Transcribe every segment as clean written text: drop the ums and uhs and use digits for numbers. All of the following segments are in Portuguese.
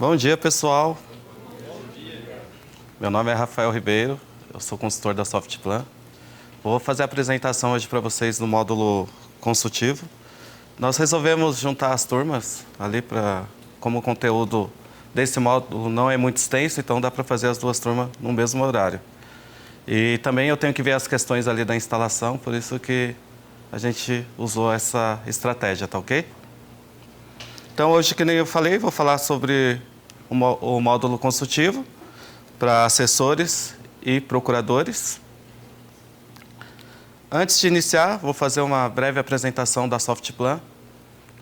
Bom dia, pessoal. Meu nome é Rafael Ribeiro, eu sou consultor da Softplan. Vou fazer a apresentação hoje para vocês no módulo consultivo. Nós resolvemos juntar as turmas ali como o conteúdo desse módulo não é muito extenso, então dá para fazer as duas turmas no mesmo horário. E também eu tenho que ver as questões ali da instalação, por isso que a gente usou essa estratégia, tá ok? Então hoje, que nem eu falei, vou falar sobre o módulo consultivo para assessores e procuradores. Antes de iniciar, vou fazer uma breve apresentação da Softplan.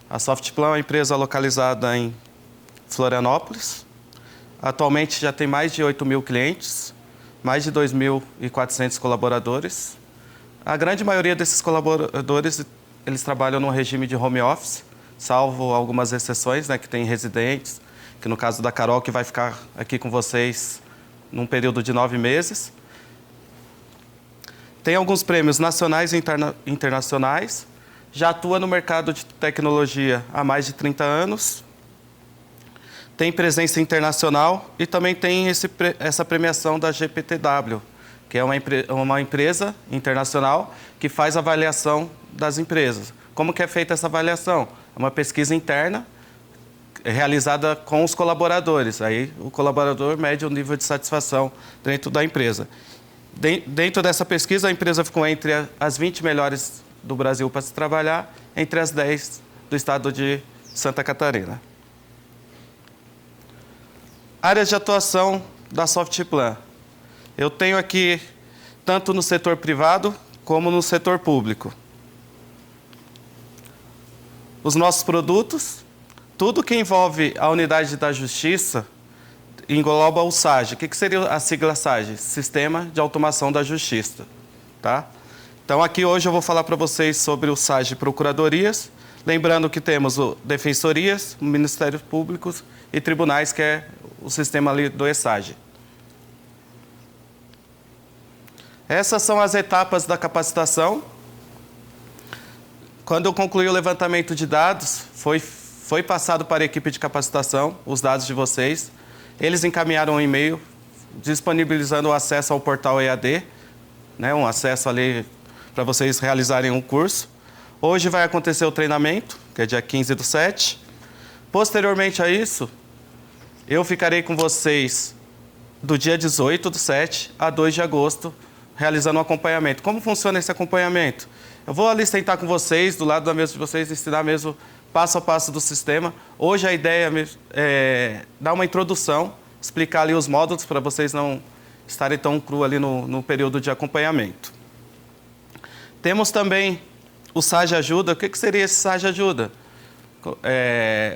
A Softplan é uma empresa localizada em Florianópolis. Atualmente já tem mais de 8.000 clientes, mais de 2.400 colaboradores. A grande maioria desses colaboradores, eles trabalham no regime de home office, salvo algumas exceções, né, que tem residentes, que no caso da Carol, que vai ficar aqui com vocês num período de 9 meses. Tem alguns prêmios nacionais e internacionais. Já atua no mercado de tecnologia há mais de 30 anos. Tem presença internacional e também tem essa premiação da GPTW, que é uma empresa internacional que faz avaliação das empresas. Como que é feita essa avaliação? É uma pesquisa interna realizada com os colaboradores. Aí o colaborador mede o nível de satisfação dentro da empresa. Dentro dessa pesquisa, a empresa ficou entre as 20 melhores do Brasil para se trabalhar, entre as 10 do estado de Santa Catarina. Áreas de atuação da Softplan. Eu tenho aqui tanto no setor privado como no setor público. Os nossos produtos, tudo que envolve a unidade da justiça, engloba o SAGE. O que seria a sigla SAGE? Sistema de Automação da Justiça. Tá? Então, aqui hoje eu vou falar para vocês sobre o SAGE Procuradorias, lembrando que temos o Defensorias, o Ministério Público e Tribunais, que é o sistema ali do ESAGE. Essas são as etapas da capacitação. Quando eu concluí o levantamento de dados, foi passado para a equipe de capacitação os dados de vocês. Eles encaminharam um e-mail disponibilizando o acesso ao portal EAD, né, um acesso ali para vocês realizarem um curso. Hoje vai acontecer o treinamento, que é dia 15/7. Posteriormente a isso, eu ficarei com vocês do dia 18/7 a 2 de agosto, realizando um acompanhamento. Como funciona esse acompanhamento? Eu vou ali sentar com vocês, do lado da mesa de vocês, ensinar mesmo passo a passo do sistema. Hoje a ideia é dar uma introdução, explicar ali os módulos para vocês não estarem tão cru ali no período de acompanhamento. Temos também o SAGE Ajuda. O que seria esse SAGE Ajuda?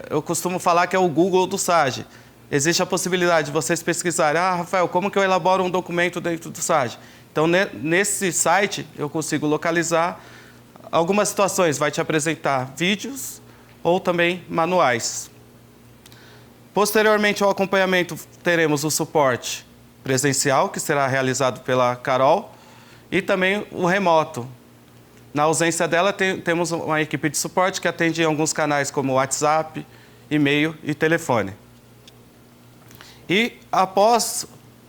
Eu costumo falar que é o Google do SAGE. Existe a possibilidade de vocês pesquisarem, Rafael, como que eu elaboro um documento dentro do SAGE? Então, nesse site, eu consigo localizar algumas situações. Vai te apresentar vídeos ou também manuais. Posteriormente ao acompanhamento, teremos o suporte presencial, que será realizado pela Carol, e também o remoto. Na ausência dela, temos uma equipe de suporte que atende em alguns canais como WhatsApp, e-mail e telefone. E após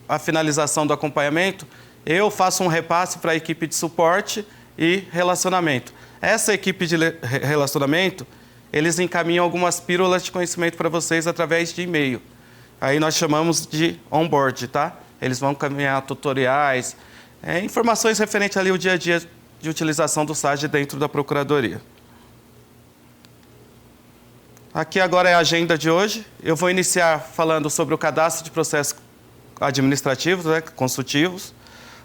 a finalização do acompanhamento, eu faço um repasse para a equipe de suporte e relacionamento. Essa equipe de relacionamento, eles encaminham algumas pílulas de conhecimento para vocês através de e-mail. Aí nós chamamos de onboard, tá? Eles vão encaminhar tutoriais, informações referentes ali ao dia a dia de utilização do SAGE dentro da Procuradoria. Aqui agora é a agenda de hoje. Eu vou iniciar falando sobre o cadastro de processos administrativos, né, consultivos,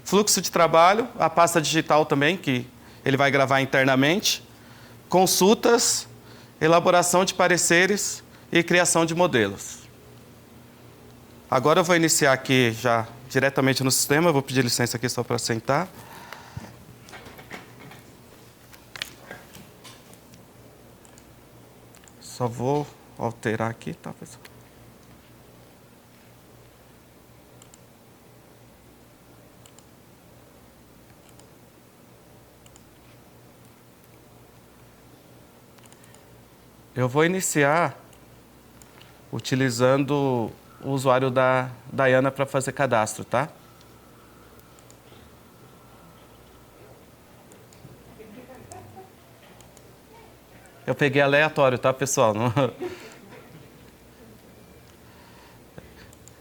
fluxo de trabalho, a pasta digital também, que ele vai gravar internamente, consultas, elaboração de pareceres e criação de modelos. Agora eu vou iniciar aqui já diretamente no sistema, eu vou pedir licença aqui só para sentar. Só vou alterar aqui, tá, pessoal? Eu vou iniciar utilizando o usuário da Dayana para fazer cadastro, tá? Eu peguei aleatório, tá, pessoal?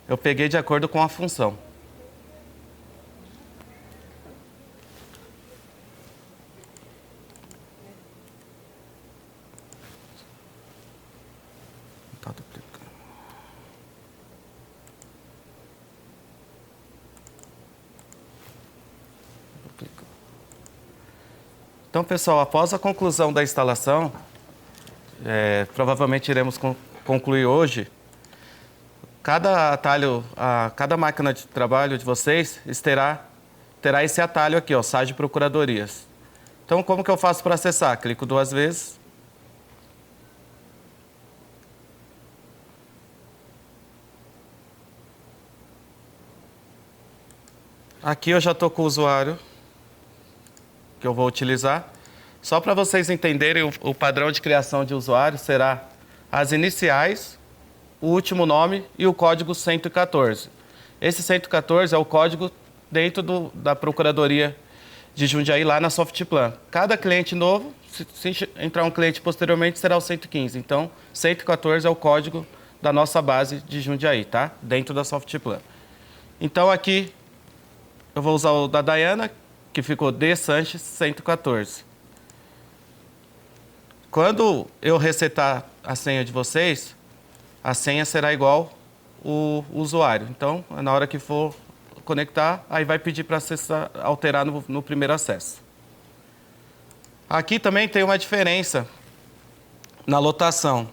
Eu peguei de acordo com a função. Tá duplicando. Então, pessoal, após a conclusão da instalação, provavelmente iremos concluir hoje, cada atalho, cada máquina de trabalho de vocês terá esse atalho aqui, ó, SAGE Procuradorias. Então, como que eu faço para acessar? Clico 2 vezes. Aqui eu já estou com o usuário que eu vou utilizar. Só para vocês entenderem, o padrão de criação de usuário será as iniciais, o último nome e o código 114. Esse 114 é o código dentro da Procuradoria de Jundiaí, lá na Softplan. Cada cliente novo, se entrar um cliente posteriormente, será o 115. Então, 114 é o código da nossa base de Jundiaí, tá? Dentro da Softplan. Então, aqui, eu vou usar o da Dayana, que ficou D Sanches 114. Quando eu resetar a senha de vocês, a senha será igual o usuário. Então, na hora que for conectar, aí vai pedir para alterar no primeiro acesso. Aqui também tem uma diferença na lotação.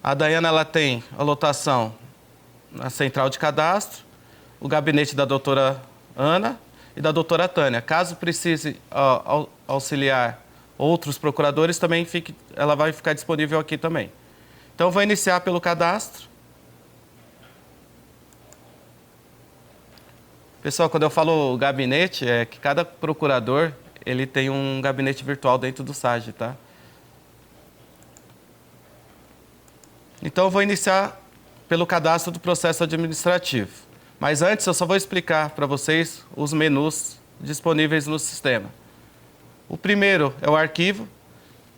A Dayana ela tem a lotação na central de cadastro, o gabinete da doutora Ana e da doutora Tânia. Caso precise auxiliar outros procuradores, também ela vai ficar disponível aqui também. Então, vou iniciar pelo cadastro. Pessoal, quando eu falo gabinete, é que cada procurador ele tem um gabinete virtual dentro do SAGE, tá? Então, eu vou iniciar pelo cadastro do processo administrativo. Mas antes, eu só vou explicar para vocês os menus disponíveis no sistema. O primeiro é o arquivo.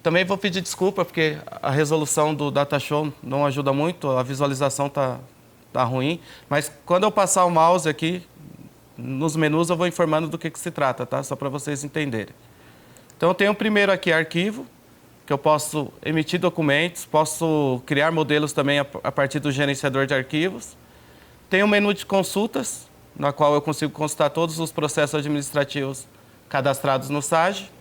Também vou pedir desculpa, porque a resolução do DataShow não ajuda muito, a visualização tá ruim. Mas quando eu passar o mouse aqui, nos menus eu vou informando do que se trata, tá? Só para vocês entenderem. Então, eu tenho o primeiro aqui, arquivo, que eu posso emitir documentos, posso criar modelos também a partir do gerenciador de arquivos. Tem o menu de consultas, na qual eu consigo consultar todos os processos administrativos cadastrados no SAGE.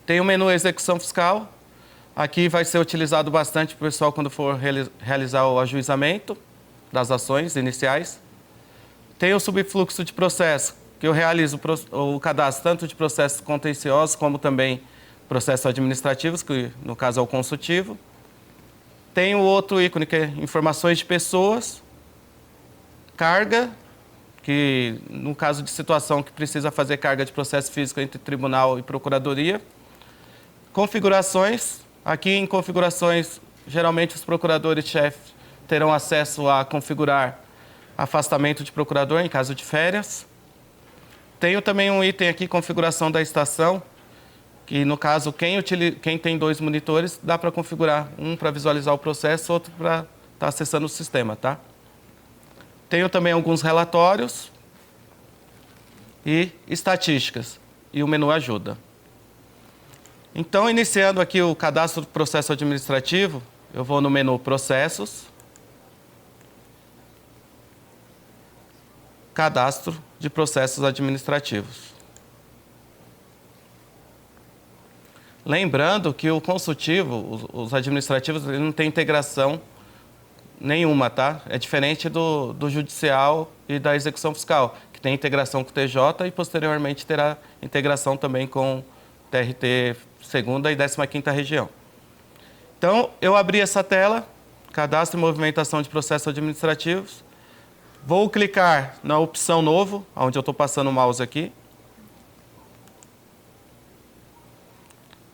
Tem o menu execução fiscal. Aqui vai ser utilizado bastante para o pessoal quando for realizar o ajuizamento das ações iniciais. Tem o subfluxo de processo, que eu realizo o cadastro tanto de processos contenciosos como também processos administrativos, que no caso é o consultivo. Tem o outro ícone, que é informações de pessoas. Carga, que no caso de situação que precisa fazer carga de processo físico entre tribunal e procuradoria. Configurações. Aqui em configurações, geralmente os procuradores-chefes terão acesso a configurar afastamento de procurador em caso de férias. Tenho também um item aqui, configuração da estação, que no caso, quem tem 2 monitores, dá para configurar um para visualizar o processo, outro para estar acessando o sistema, tá? Tenho também alguns relatórios e estatísticas e o menu ajuda. Então, iniciando aqui o cadastro do processo administrativo, eu vou no menu processos, cadastro de processos administrativos. Lembrando que o consultivo, os administrativos, ele não tem integração nenhuma, tá? É diferente do judicial e da execução fiscal, que tem integração com o TJ e posteriormente terá integração também com TRT 2ª e 15ª região. Então, eu abri essa tela, cadastro e movimentação de processos administrativos. Vou clicar na opção novo, onde eu estou passando o mouse aqui.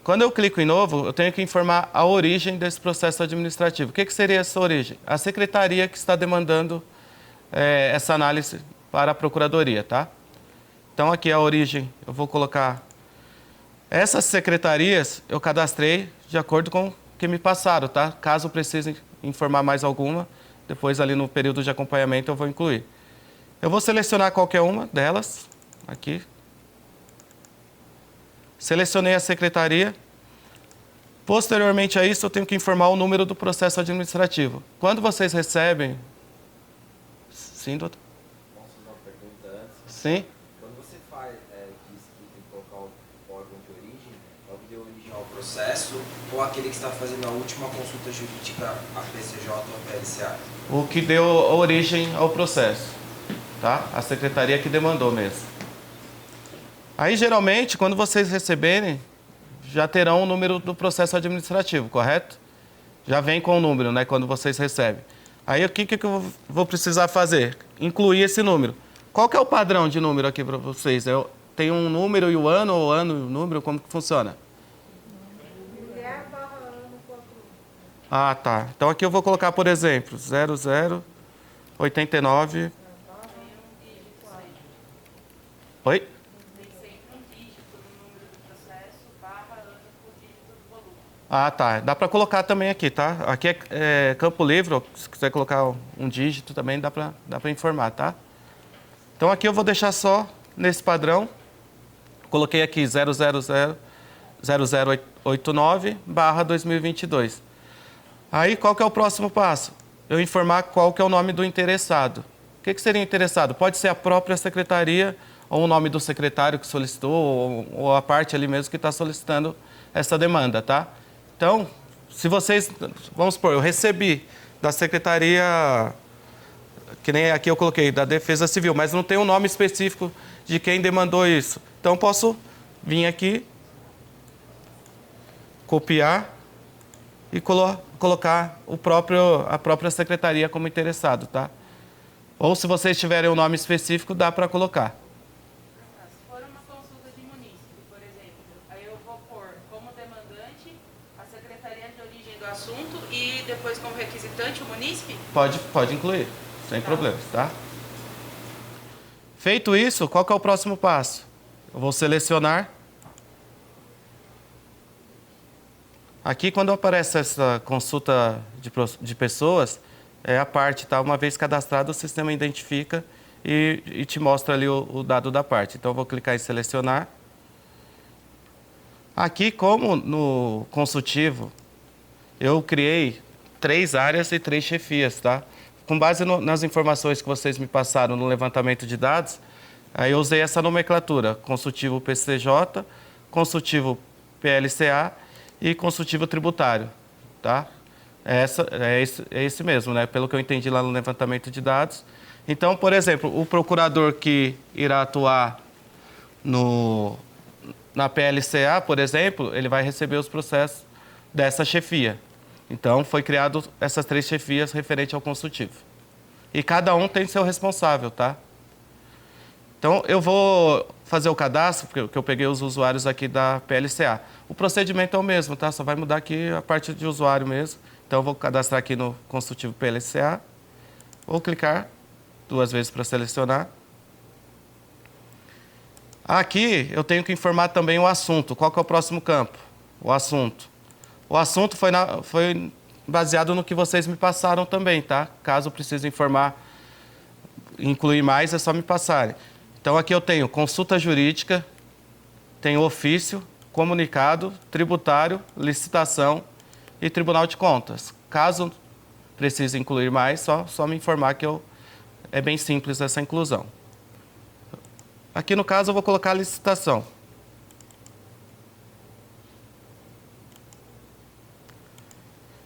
Quando eu clico em novo, eu tenho que informar a origem desse processo administrativo. O que seria essa origem? A secretaria que está demandando essa análise para a procuradoria, tá? Então, aqui a origem, eu vou colocar... Essas secretarias eu cadastrei de acordo com o que me passaram, tá? Caso precise informar mais alguma, depois ali no período de acompanhamento eu vou incluir. Eu vou selecionar qualquer uma delas, aqui. Selecionei a secretaria. Posteriormente a isso, eu tenho que informar o número do processo administrativo. Quando vocês recebem... Sim, doutor? Posso fazer uma pergunta antes? Sim. Quando você diz que tem que colocar o órgão de origem, é o que deu origem ao processo ou aquele que está fazendo a última consulta jurídica, a PCJ ou a PLCA? O que deu origem ao processo, tá? A secretaria que demandou mesmo. Aí, geralmente, quando vocês receberem, já terão o número do processo administrativo, correto? Já vem com o número, né, quando vocês recebem. Aí, o que eu vou precisar fazer? Incluir esse número. Qual que é o padrão de número aqui para vocês? Tem um número e o ano, ou ano e o número, como que funciona? Mulher barra ano, 4. Ah, tá. Então, aqui eu vou colocar, por exemplo, 0089... Oi? Tem sempre um dígito no número do processo, barra, ano por dígito do volume. Ah, tá. Dá para colocar também aqui, tá? Aqui é campo livre, ó. Se quiser colocar um dígito também dá para informar, tá? Então aqui eu vou deixar só nesse padrão. Coloquei aqui 0089/2022. Aí qual que é o próximo passo? Eu informar qual que é o nome do interessado. O que seria interessado? Pode ser a própria secretaria ou o nome do secretário que solicitou ou a parte ali mesmo que está solicitando essa demanda, tá? Então, se vocês, vamos supor, eu recebi da secretaria, que nem aqui eu coloquei, da Defesa Civil, mas não tem um nome específico de quem demandou isso. Então, posso vir aqui, copiar e colocar a própria secretaria como interessado, tá? Ou se vocês tiverem um nome específico, dá para colocar. Se for uma consulta de munícipe, por exemplo, aí eu vou pôr como demandante a secretaria de origem do assunto e depois como requisitante o munícipe? Pode incluir, sem problemas, tá? Feito isso, qual que é o próximo passo? Eu vou selecionar. Aqui, quando aparece essa consulta de pessoas, é a parte, tá? Uma vez cadastrado, o sistema identifica e te mostra ali o dado da parte. Então, eu vou clicar em selecionar. Aqui, como no consultivo, eu criei 3 áreas e 3 chefias, tá? Com base nas informações que vocês me passaram no levantamento de dados, aí eu usei essa nomenclatura: consultivo PCJ, consultivo PLCA e consultivo tributário, tá? É esse mesmo, né? Pelo que eu entendi lá no levantamento de dados. Então, por exemplo, o procurador que irá atuar na PLCA, por exemplo, ele vai receber os processos dessa chefia. Então, foi criado essas 3 chefias referente ao consultivo. E cada um tem seu responsável, tá? Então, eu vou fazer o cadastro, porque eu peguei os usuários aqui da PLCA. O procedimento é o mesmo, tá? Só vai mudar aqui a parte de usuário mesmo. Então, eu vou cadastrar aqui no consultivo PLCA. Vou clicar 2 vezes para selecionar. Aqui, eu tenho que informar também o assunto. Qual que é o próximo campo? O assunto. O assunto foi baseado no que vocês me passaram também, tá? Caso precise incluir mais, é só me passarem. Então, aqui eu tenho consulta jurídica, tenho ofício, comunicado, tributário, licitação e Tribunal de Contas. Caso precise incluir mais, só me informar que é bem simples essa inclusão. Aqui, no caso, eu vou colocar a licitação.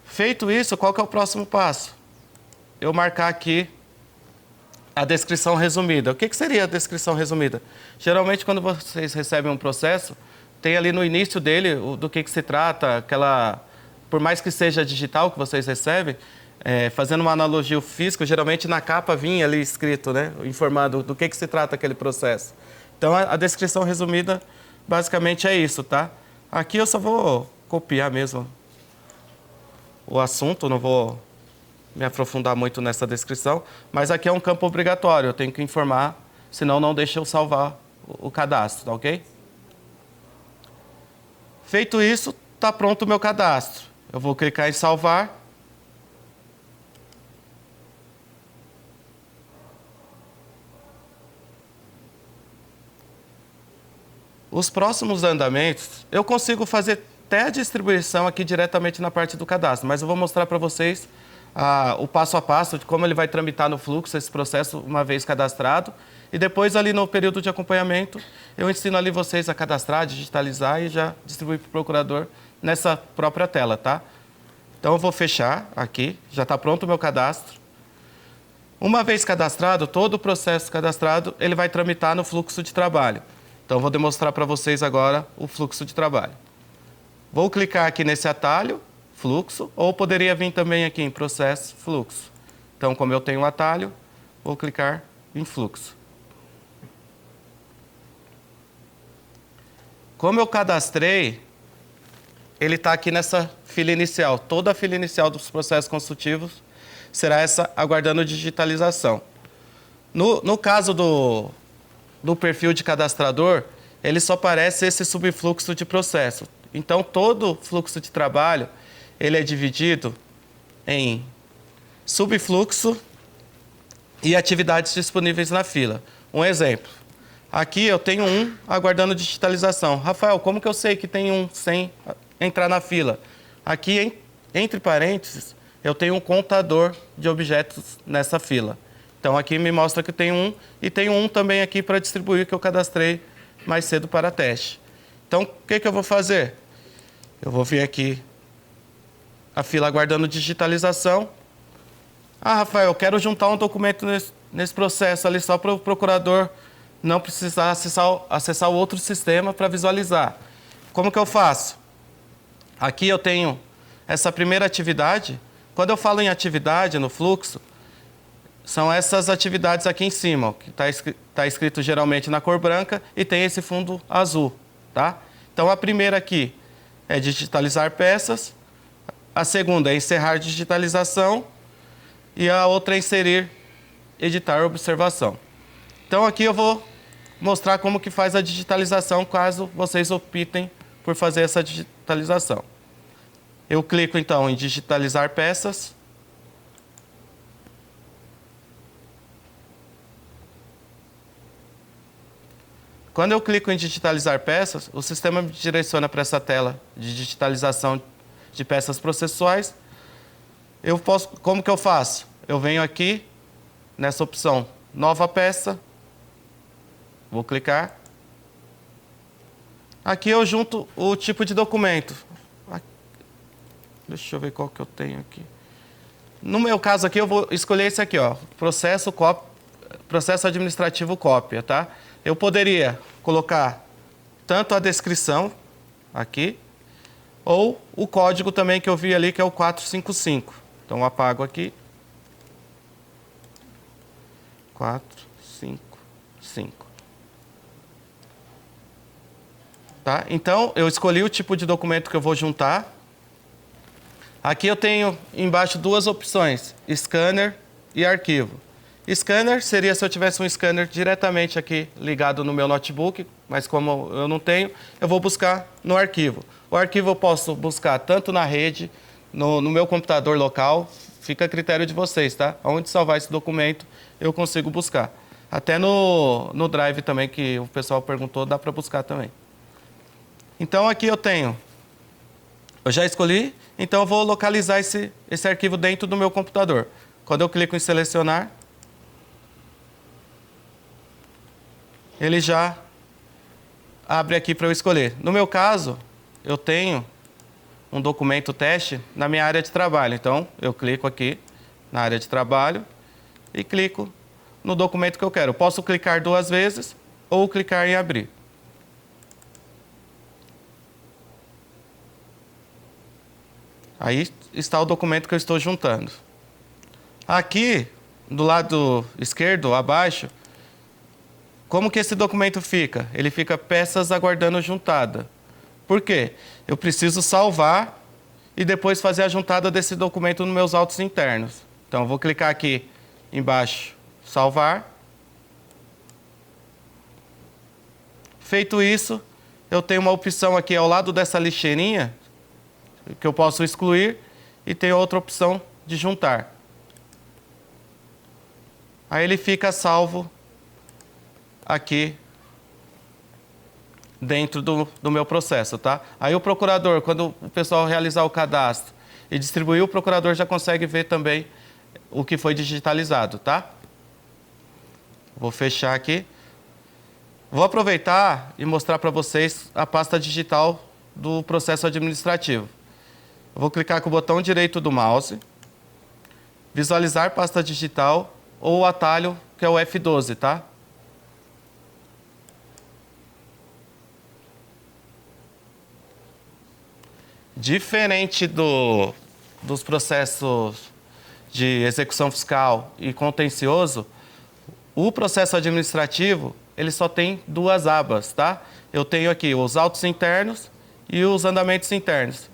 Feito isso, qual que é o próximo passo? Eu marcar aqui a descrição resumida. O que seria a descrição resumida? Geralmente, quando vocês recebem um processo, tem ali no início dele do que se trata, por mais que seja digital que vocês recebem, fazendo uma analogia ao físico, geralmente na capa vinha ali escrito, né, informado do que se trata aquele processo. Então, a descrição resumida basicamente é isso, tá? Aqui eu só vou copiar mesmo o assunto, não vou me aprofundar muito nessa descrição, mas aqui é um campo obrigatório, eu tenho que informar, senão não deixa eu salvar o cadastro, tá ok? Feito isso, está pronto o meu cadastro. Eu vou clicar em salvar. Os próximos andamentos, eu consigo fazer até a distribuição aqui diretamente na parte do cadastro, mas eu vou mostrar para vocês o passo a passo de como ele vai tramitar no fluxo esse processo uma vez cadastrado. E depois ali no período de acompanhamento, eu ensino ali vocês a cadastrar, digitalizar e já distribuir para o procurador nessa própria tela, tá? Então eu vou fechar aqui, já está pronto o meu cadastro. Uma vez cadastrado, todo o processo cadastrado, ele vai tramitar no fluxo de trabalho. Então eu vou demonstrar para vocês agora o fluxo de trabalho. Vou clicar aqui nesse atalho, fluxo, ou poderia vir também aqui em processo, fluxo. Então, como eu tenho um atalho, vou clicar em fluxo. Como eu cadastrei, ele está aqui nessa fila inicial. Toda a fila inicial dos processos consultivos será essa aguardando digitalização. No caso do perfil de cadastrador, ele só aparece esse subfluxo de processo. Então, todo fluxo de trabalho, ele é dividido em subfluxo e atividades disponíveis na fila. Um exemplo. Aqui eu tenho um aguardando digitalização. Rafael, como que eu sei que tem um sem entrar na fila? Aqui, entre parênteses, eu tenho um contador de objetos nessa fila. Então, aqui me mostra que tem um, e tem um também aqui para distribuir, que eu cadastrei mais cedo para teste. Então, o que eu vou fazer? Eu vou vir aqui, a fila aguardando digitalização. Ah, Rafael, eu quero juntar um documento nesse processo ali só para o procurador não precisar acessar o outro sistema para visualizar. Como que eu faço? Aqui eu tenho essa primeira atividade. Quando eu falo em atividade no fluxo, são essas atividades aqui em cima, ó, que está escrito geralmente na cor branca e tem esse fundo azul, tá? Então, a primeira aqui é digitalizar peças, a segunda é encerrar digitalização e a outra é inserir, editar observação. Então, aqui eu vou mostrar como que faz a digitalização, caso vocês optem por fazer essa digitalização. Eu clico, então, em digitalizar peças. Quando eu clico em digitalizar peças, o sistema me direciona para essa tela de digitalização de peças processuais. Como que eu faço? Eu venho aqui, nessa opção, nova peça. Vou clicar. Aqui eu junto o tipo de documento. Deixa eu ver qual que eu tenho aqui. No meu caso aqui, eu vou escolher esse aqui, ó, processo administrativo cópia, tá? Eu poderia colocar tanto a descrição aqui, ou o código também que eu vi ali, que é o 455. Então, eu apago aqui. 455. Tá? Então, eu escolhi o tipo de documento que eu vou juntar. Aqui eu tenho embaixo duas opções, scanner e arquivo. Scanner seria se eu tivesse um scanner diretamente aqui ligado no meu notebook, mas como eu não tenho, eu vou buscar no arquivo. O arquivo eu posso buscar tanto na rede, no meu computador local, fica a critério de vocês, tá? Onde salvar esse documento, eu consigo buscar. Até no Drive também, que o pessoal perguntou, dá para buscar também. Então aqui eu já escolhi, então eu vou localizar esse arquivo dentro do meu computador. Quando eu clico em selecionar, ele já abre aqui para eu escolher. No meu caso, eu tenho um documento teste na minha área de trabalho. Então, eu clico aqui na área de trabalho e clico no documento que eu quero. Eu posso clicar 2 vezes ou clicar em abrir. Aí está o documento que eu estou juntando. Aqui, do lado esquerdo, abaixo, como que esse documento fica? Ele fica peças aguardando juntada. Por quê? Eu preciso salvar e depois fazer a juntada desse documento nos meus autos internos. Então, eu vou clicar aqui embaixo, salvar. Feito isso, eu tenho uma opção aqui ao lado dessa lixeirinha, que eu posso excluir, e tem outra opção de juntar. Aí ele fica salvo aqui dentro do meu processo, tá? Aí o procurador, quando o pessoal realizar o cadastro e distribuir, o procurador já consegue ver também o que foi digitalizado, tá? Vou fechar aqui. Vou aproveitar e mostrar para vocês a pasta digital do processo administrativo. Eu vou clicar com o botão direito do mouse, visualizar pasta digital ou o atalho que é o F12, tá? Diferente dos processos de execução fiscal e contencioso, o processo administrativo, ele só tem duas abas, tá? Eu tenho aqui os autos internos e os andamentos internos.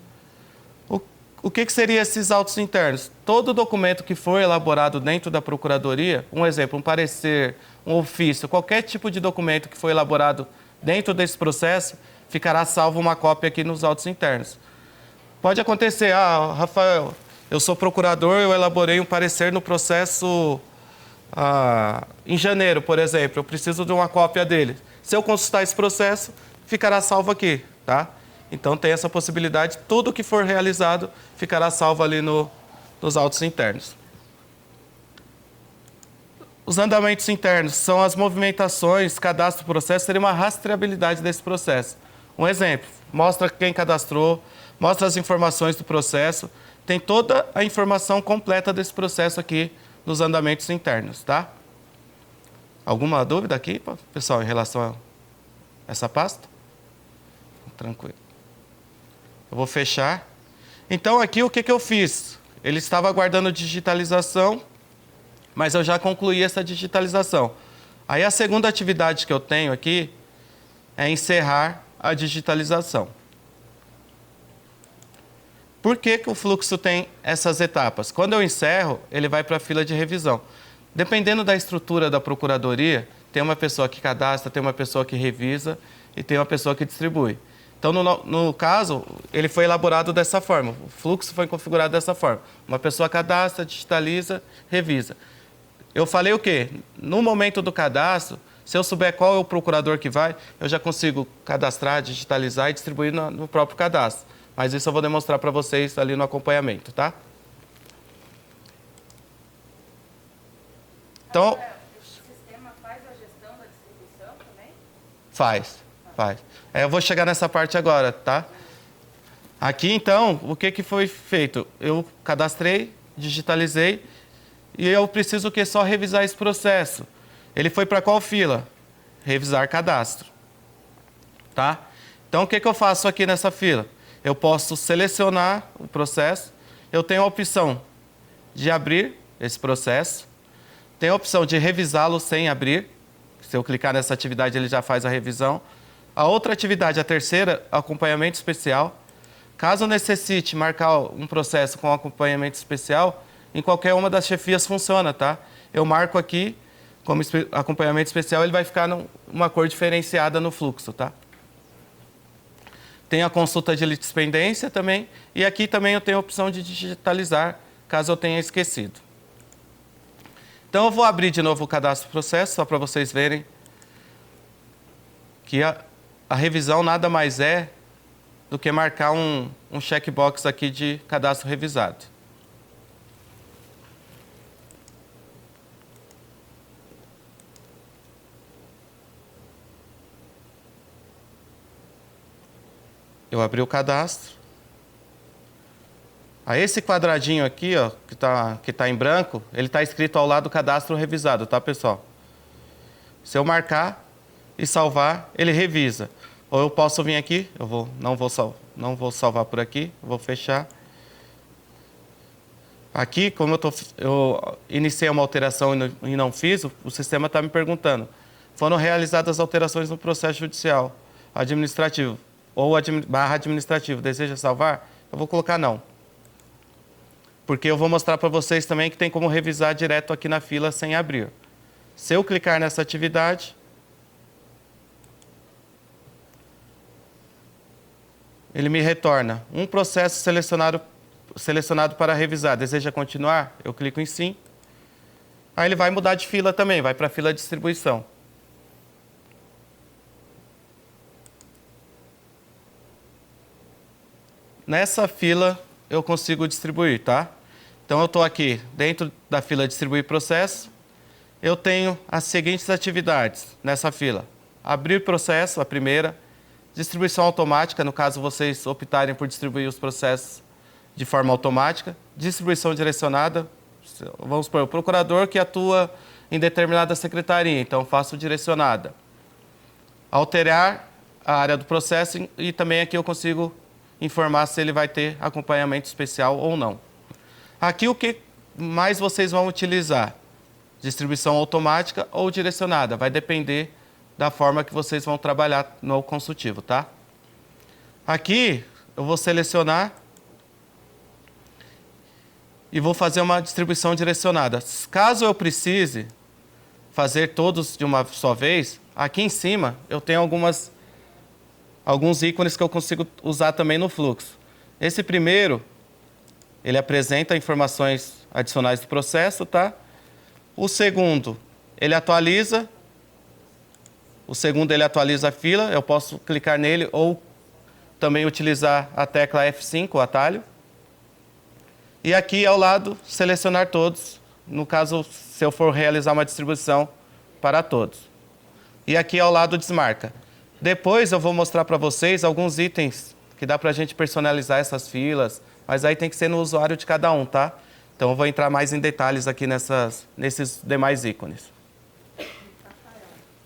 O que seriam esses autos internos? Todo documento que for elaborado dentro da Procuradoria, um exemplo, um parecer, um ofício, qualquer tipo de documento que for elaborado dentro desse processo, ficará salvo uma cópia aqui nos autos internos. Pode acontecer, Rafael, eu sou procurador, eu elaborei um parecer no processo em janeiro, por exemplo, eu preciso de uma cópia dele. Se eu consultar esse processo, ficará salvo aqui, tá? Então tem essa possibilidade, tudo que for realizado ficará salvo ali nos autos internos. Os andamentos internos são as movimentações, cadastro, processo, seria uma rastreabilidade desse processo. Um exemplo, mostra quem cadastrou, mostra as informações do processo, tem toda a informação completa desse processo aqui nos andamentos internos, tá? Alguma dúvida aqui, pessoal, em relação a essa pasta? Tranquilo. Eu vou fechar. Então, aqui o que eu fiz? Ele estava aguardando digitalização, mas eu já concluí essa digitalização. Aí a segunda atividade que eu tenho aqui é encerrar a digitalização. Por que o fluxo tem essas etapas? Quando eu encerro, ele vai para a fila de revisão. Dependendo da estrutura da Procuradoria, tem uma pessoa que cadastra, tem uma pessoa que revisa e tem uma pessoa que distribui. Então, no caso, ele foi elaborado dessa forma, o fluxo foi configurado dessa forma. Uma pessoa cadastra, digitaliza, revisa. Eu falei o quê? No momento do cadastro, se eu souber qual é o procurador que vai, eu já consigo cadastrar, digitalizar e distribuir no próprio cadastro. Mas isso eu vou demonstrar para vocês ali no acompanhamento, tá? Então, O sistema faz a gestão da distribuição também? faz. Eu vou chegar nessa parte agora, tá? Aqui, então, o que foi feito? Eu cadastrei, digitalizei e eu preciso que só revisar esse processo. Ele foi para qual fila? Revisar cadastro, tá? Então, o que eu faço aqui nessa fila? Eu posso selecionar o processo, eu tenho a opção de abrir esse processo, tenho a opção de revisá-lo sem abrir, se eu clicar nessa atividade ele já faz a revisão. A outra atividade, a terceira, acompanhamento especial. Caso necessite marcar um processo com acompanhamento especial, em qualquer uma das chefias funciona, tá? Eu marco aqui como acompanhamento especial, ele vai ficar numa cor diferenciada no fluxo, tá? Tem a consulta de litispendência também, e aqui também eu tenho a opção de digitalizar, caso eu tenha esquecido. Então eu vou abrir de novo o cadastro processo, só para vocês verem que a revisão nada mais é do que marcar um checkbox aqui de cadastro revisado. Eu abri o cadastro. Aí esse quadradinho aqui, ó, que tá em branco, ele está escrito ao lado do cadastro revisado, tá, pessoal? Se eu marcar e salvar, ele revisa. Ou eu posso vir aqui, não vou salvar por aqui, vou fechar. Aqui, como eu iniciei uma alteração e não fiz, o sistema está me perguntando. Foram realizadas alterações no processo judicial administrativo. ou barra administrativo. Deseja salvar? Eu vou colocar não. Porque eu vou mostrar para vocês também que tem como revisar direto aqui na fila sem abrir. Se eu clicar nessa atividade, ele me retorna um processo selecionado para revisar. Deseja continuar? Eu clico em sim. Aí ele vai mudar de fila também, vai para a fila de distribuição. Nessa fila eu consigo distribuir, tá? Então eu estou aqui dentro da fila distribuir processo. Eu tenho as seguintes atividades nessa fila. Abrir processo, a primeira. Distribuição automática, no caso vocês optarem por distribuir os processos de forma automática. Distribuição direcionada, vamos supor, o procurador que atua em determinada secretaria, então faço direcionada. Alterar a área do processo e também aqui eu consigo informar se ele vai ter acompanhamento especial ou não. Aqui o que mais vocês vão utilizar? Distribuição automática ou direcionada, vai depender da forma que vocês vão trabalhar no consultivo, tá? Aqui eu vou selecionar e vou fazer uma distribuição direcionada. Caso eu precise fazer todos de uma só vez, aqui em cima eu tenho alguns ícones que eu consigo usar também no fluxo. Esse primeiro, ele apresenta informações adicionais do processo, tá? O segundo, ele atualiza. O segundo, ele atualiza a fila. Eu posso clicar nele ou também utilizar a tecla F5, o atalho. E aqui ao lado, selecionar todos. No caso, se eu for realizar uma distribuição para todos. E aqui ao lado, desmarca. Depois eu vou mostrar para vocês alguns itens que dá para a gente personalizar essas filas. Mas aí tem que ser no usuário de cada um, tá? Então eu vou entrar mais em detalhes aqui nesses demais ícones.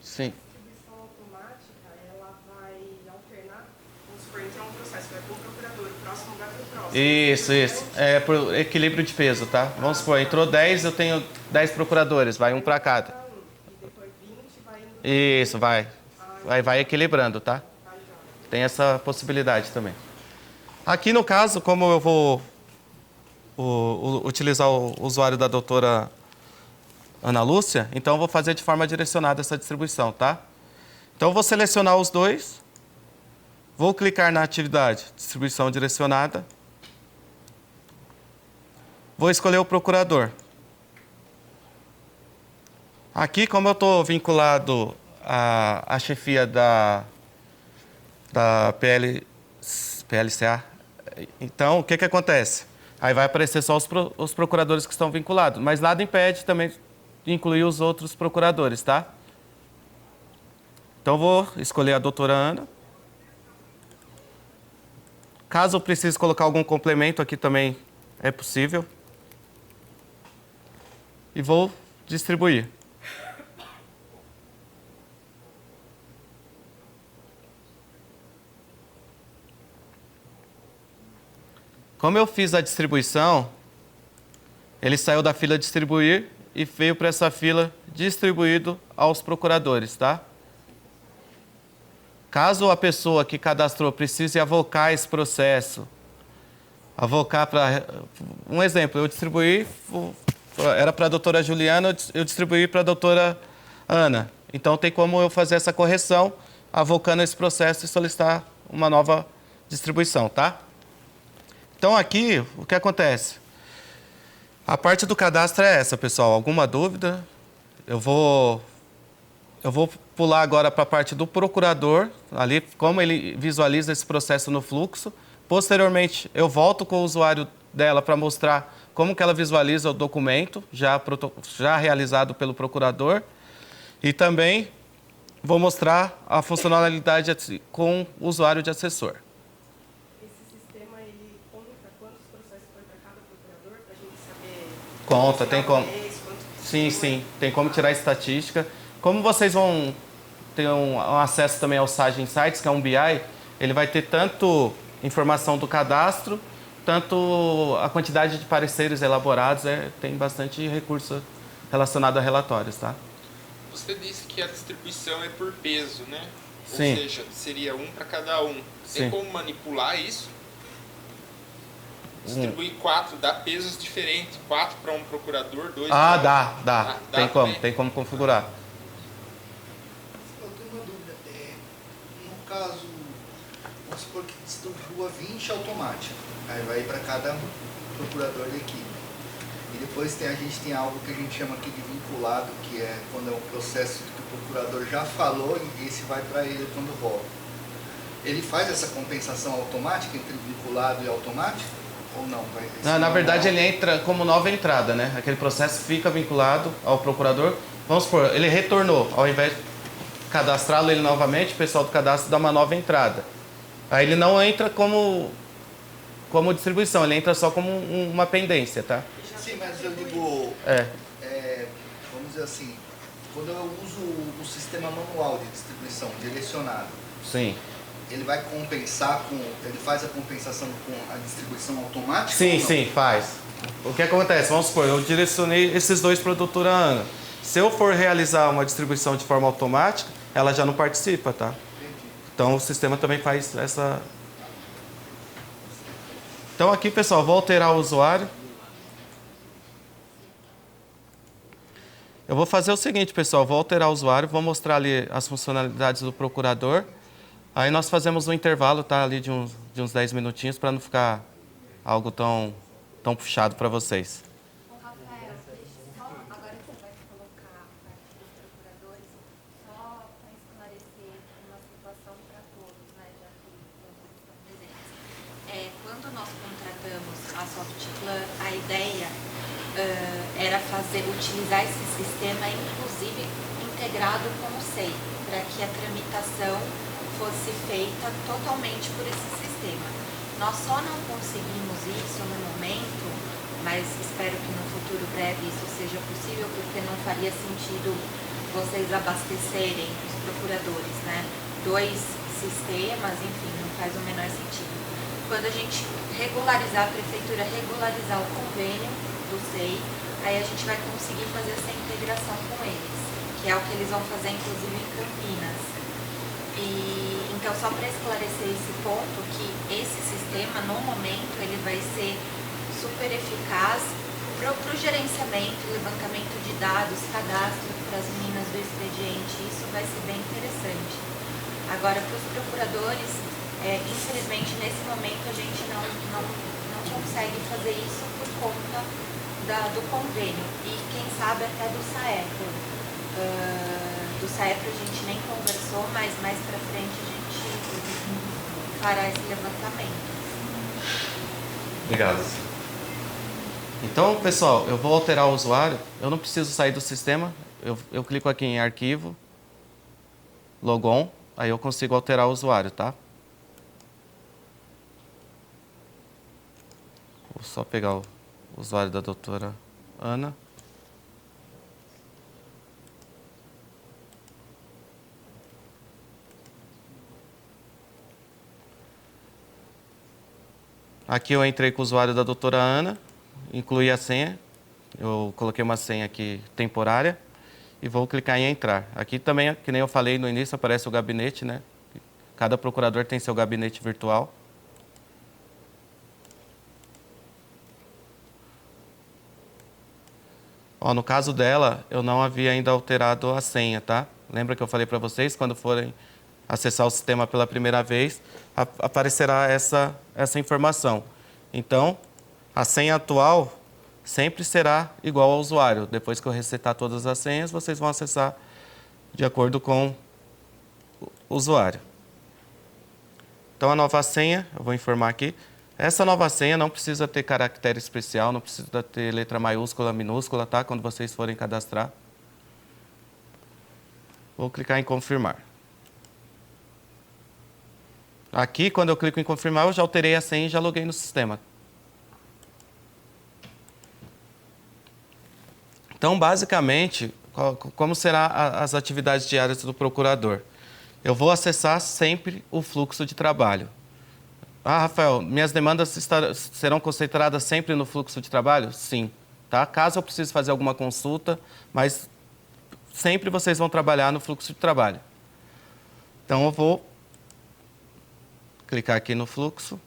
Sim. A distribuição automática, ela vai alternar, vamos supor, então um processo vai para o procurador, o próximo vai para o próximo. Isso. É por equilíbrio de peso, tá? Vamos supor, entrou 10, eu tenho 10 procuradores, vai um para cada. E depois 20 vai indo. Isso, vai equilibrando, tá? Tem essa possibilidade também. Aqui no caso, como eu vou utilizar o usuário da doutora Ana Lúcia, então eu vou fazer de forma direcionada essa distribuição, tá? Então eu vou selecionar os dois, vou clicar na atividade distribuição direcionada, vou escolher o procurador. Aqui, como eu estou vinculado à chefia da PLCA, então o que acontece? Aí vai aparecer só os procuradores que estão vinculados, mas nada impede também de incluir os outros procuradores, tá? Então vou escolher a doutora Ana. Caso eu precise colocar algum complemento aqui também é possível. E vou distribuir. Como eu fiz a distribuição, ele saiu da fila distribuir e veio para essa fila distribuído aos procuradores, tá? Caso a pessoa que cadastrou precise avocar esse processo, avocar para... Um exemplo, eu distribuí, era para a doutora Juliana, eu distribuí para a doutora Ana. Então tem como eu fazer essa correção, avocando esse processo e solicitar uma nova distribuição, tá? Então aqui, o que acontece? A parte do cadastro é essa, pessoal. Alguma dúvida? Eu vou pular agora para a parte do procurador, ali, como ele visualiza esse processo no fluxo. Posteriormente, eu volto com o usuário dela para mostrar como que ela visualiza o documento, já realizado pelo procurador. E também vou mostrar a funcionalidade com o usuário de assessor. Conta, tem como. Sim, tem como tirar estatística. Como vocês vão ter um acesso também ao Sage Insights, que é um BI, ele vai ter tanto informação do cadastro, tanto a quantidade de pareceres elaborados, tem bastante recurso relacionado a relatórios, tá? Você disse que a distribuição é por peso, né? Sim. Ou seja, seria um para cada um. Sim. Tem como manipular isso? Distribuir 4, dá pesos diferentes. 4 para um procurador, 2 Ah, para dá. Tem como configurar. Eu tenho uma dúvida. No caso, vamos supor que distribua 20 automático. Aí vai para cada procurador da equipe. E depois a gente tem algo que a gente chama aqui de vinculado, que é quando é um processo que o procurador já falou e esse vai para ele quando volta. Ele faz essa compensação automática entre vinculado e automático? Ou não? Na verdade, ele entra como nova entrada, né? Aquele processo fica vinculado ao procurador. Vamos supor, ele retornou. Ao invés de cadastrá-lo ele novamente, o pessoal do cadastro dá uma nova entrada. Aí ele não entra como distribuição, ele entra só como uma pendência, tá? Sim, mas eu digo... vamos dizer assim, quando eu uso o sistema manual de distribuição direcionado, Sim. ele vai compensar ele faz a compensação com a distribuição automática? Sim, faz. O que acontece? Vamos supor, eu direcionei esses 2 para a doutora Ana. Se eu for realizar uma distribuição de forma automática, ela já não participa, tá? Entendi. Então o sistema também faz essa... Então aqui, pessoal, vou alterar o usuário. Eu vou fazer o seguinte, pessoal, vou alterar o usuário, vou mostrar ali as funcionalidades do procurador. Aí nós fazemos um intervalo, tá? Ali de uns 10 minutinhos para não ficar algo tão puxado para vocês. Ô, Rafael, deixa só, agora que você vai colocar a parte dos procuradores, só para esclarecer uma situação para todos, né, já que todos estão presentes. Quando nós contratamos a Softplan, a ideia era utilizar esse sistema, inclusive integrado com o SEI, para que a tramitação fosse feita totalmente por esse sistema. Nós só não conseguimos isso no momento, mas espero que no futuro breve isso seja possível, porque não faria sentido vocês abastecerem os procuradores, né? 2 sistemas, enfim, não faz o menor sentido. Quando a gente regularizar, a prefeitura regularizar o convênio do SEI, aí a gente vai conseguir fazer essa integração com eles, que é o que eles vão fazer, inclusive, em Campinas. Então, só para esclarecer esse ponto, que esse sistema, no momento, ele vai ser super eficaz para o gerenciamento, levantamento de dados, cadastro para as meninas do expediente, isso vai ser bem interessante. Agora, para os procuradores, infelizmente, nesse momento, a gente não consegue fazer isso por conta do convênio e, quem sabe, até do SAEPRO. Do SAEPRO a gente nem conversou, mas mais para frente a gente fará esse levantamento. Obrigado. Então, pessoal, eu vou alterar o usuário. Eu não preciso sair do sistema. Eu clico aqui em arquivo, logon, aí eu consigo alterar o usuário, tá? Vou só pegar o usuário da doutora Ana. Aqui eu entrei com o usuário da doutora Ana, incluí a senha. Eu coloquei uma senha aqui temporária e vou clicar em entrar. Aqui também, que nem eu falei no início, aparece o gabinete, né? Cada procurador tem seu gabinete virtual. Ó, no caso dela, eu não havia ainda alterado a senha, tá? Lembra que eu falei para vocês, quando forem acessar o sistema pela primeira vez, aparecerá essa informação. Então, a senha atual sempre será igual ao usuário. Depois que eu resetar todas as senhas, vocês vão acessar de acordo com o usuário. Então, a nova senha, eu vou informar aqui. Essa nova senha não precisa ter caractere especial, não precisa ter letra maiúscula, minúscula, tá? Quando vocês forem cadastrar. Vou clicar em confirmar. Aqui, quando eu clico em confirmar, eu já alterei a senha e já loguei no sistema. Então, basicamente, como serão as atividades diárias do procurador? Eu vou acessar sempre o fluxo de trabalho. Ah, Rafael, minhas demandas serão concentradas sempre no fluxo de trabalho? Sim. Tá? Caso eu precise fazer alguma consulta, mas sempre vocês vão trabalhar no fluxo de trabalho. Então, eu vou clicar aqui no fluxo.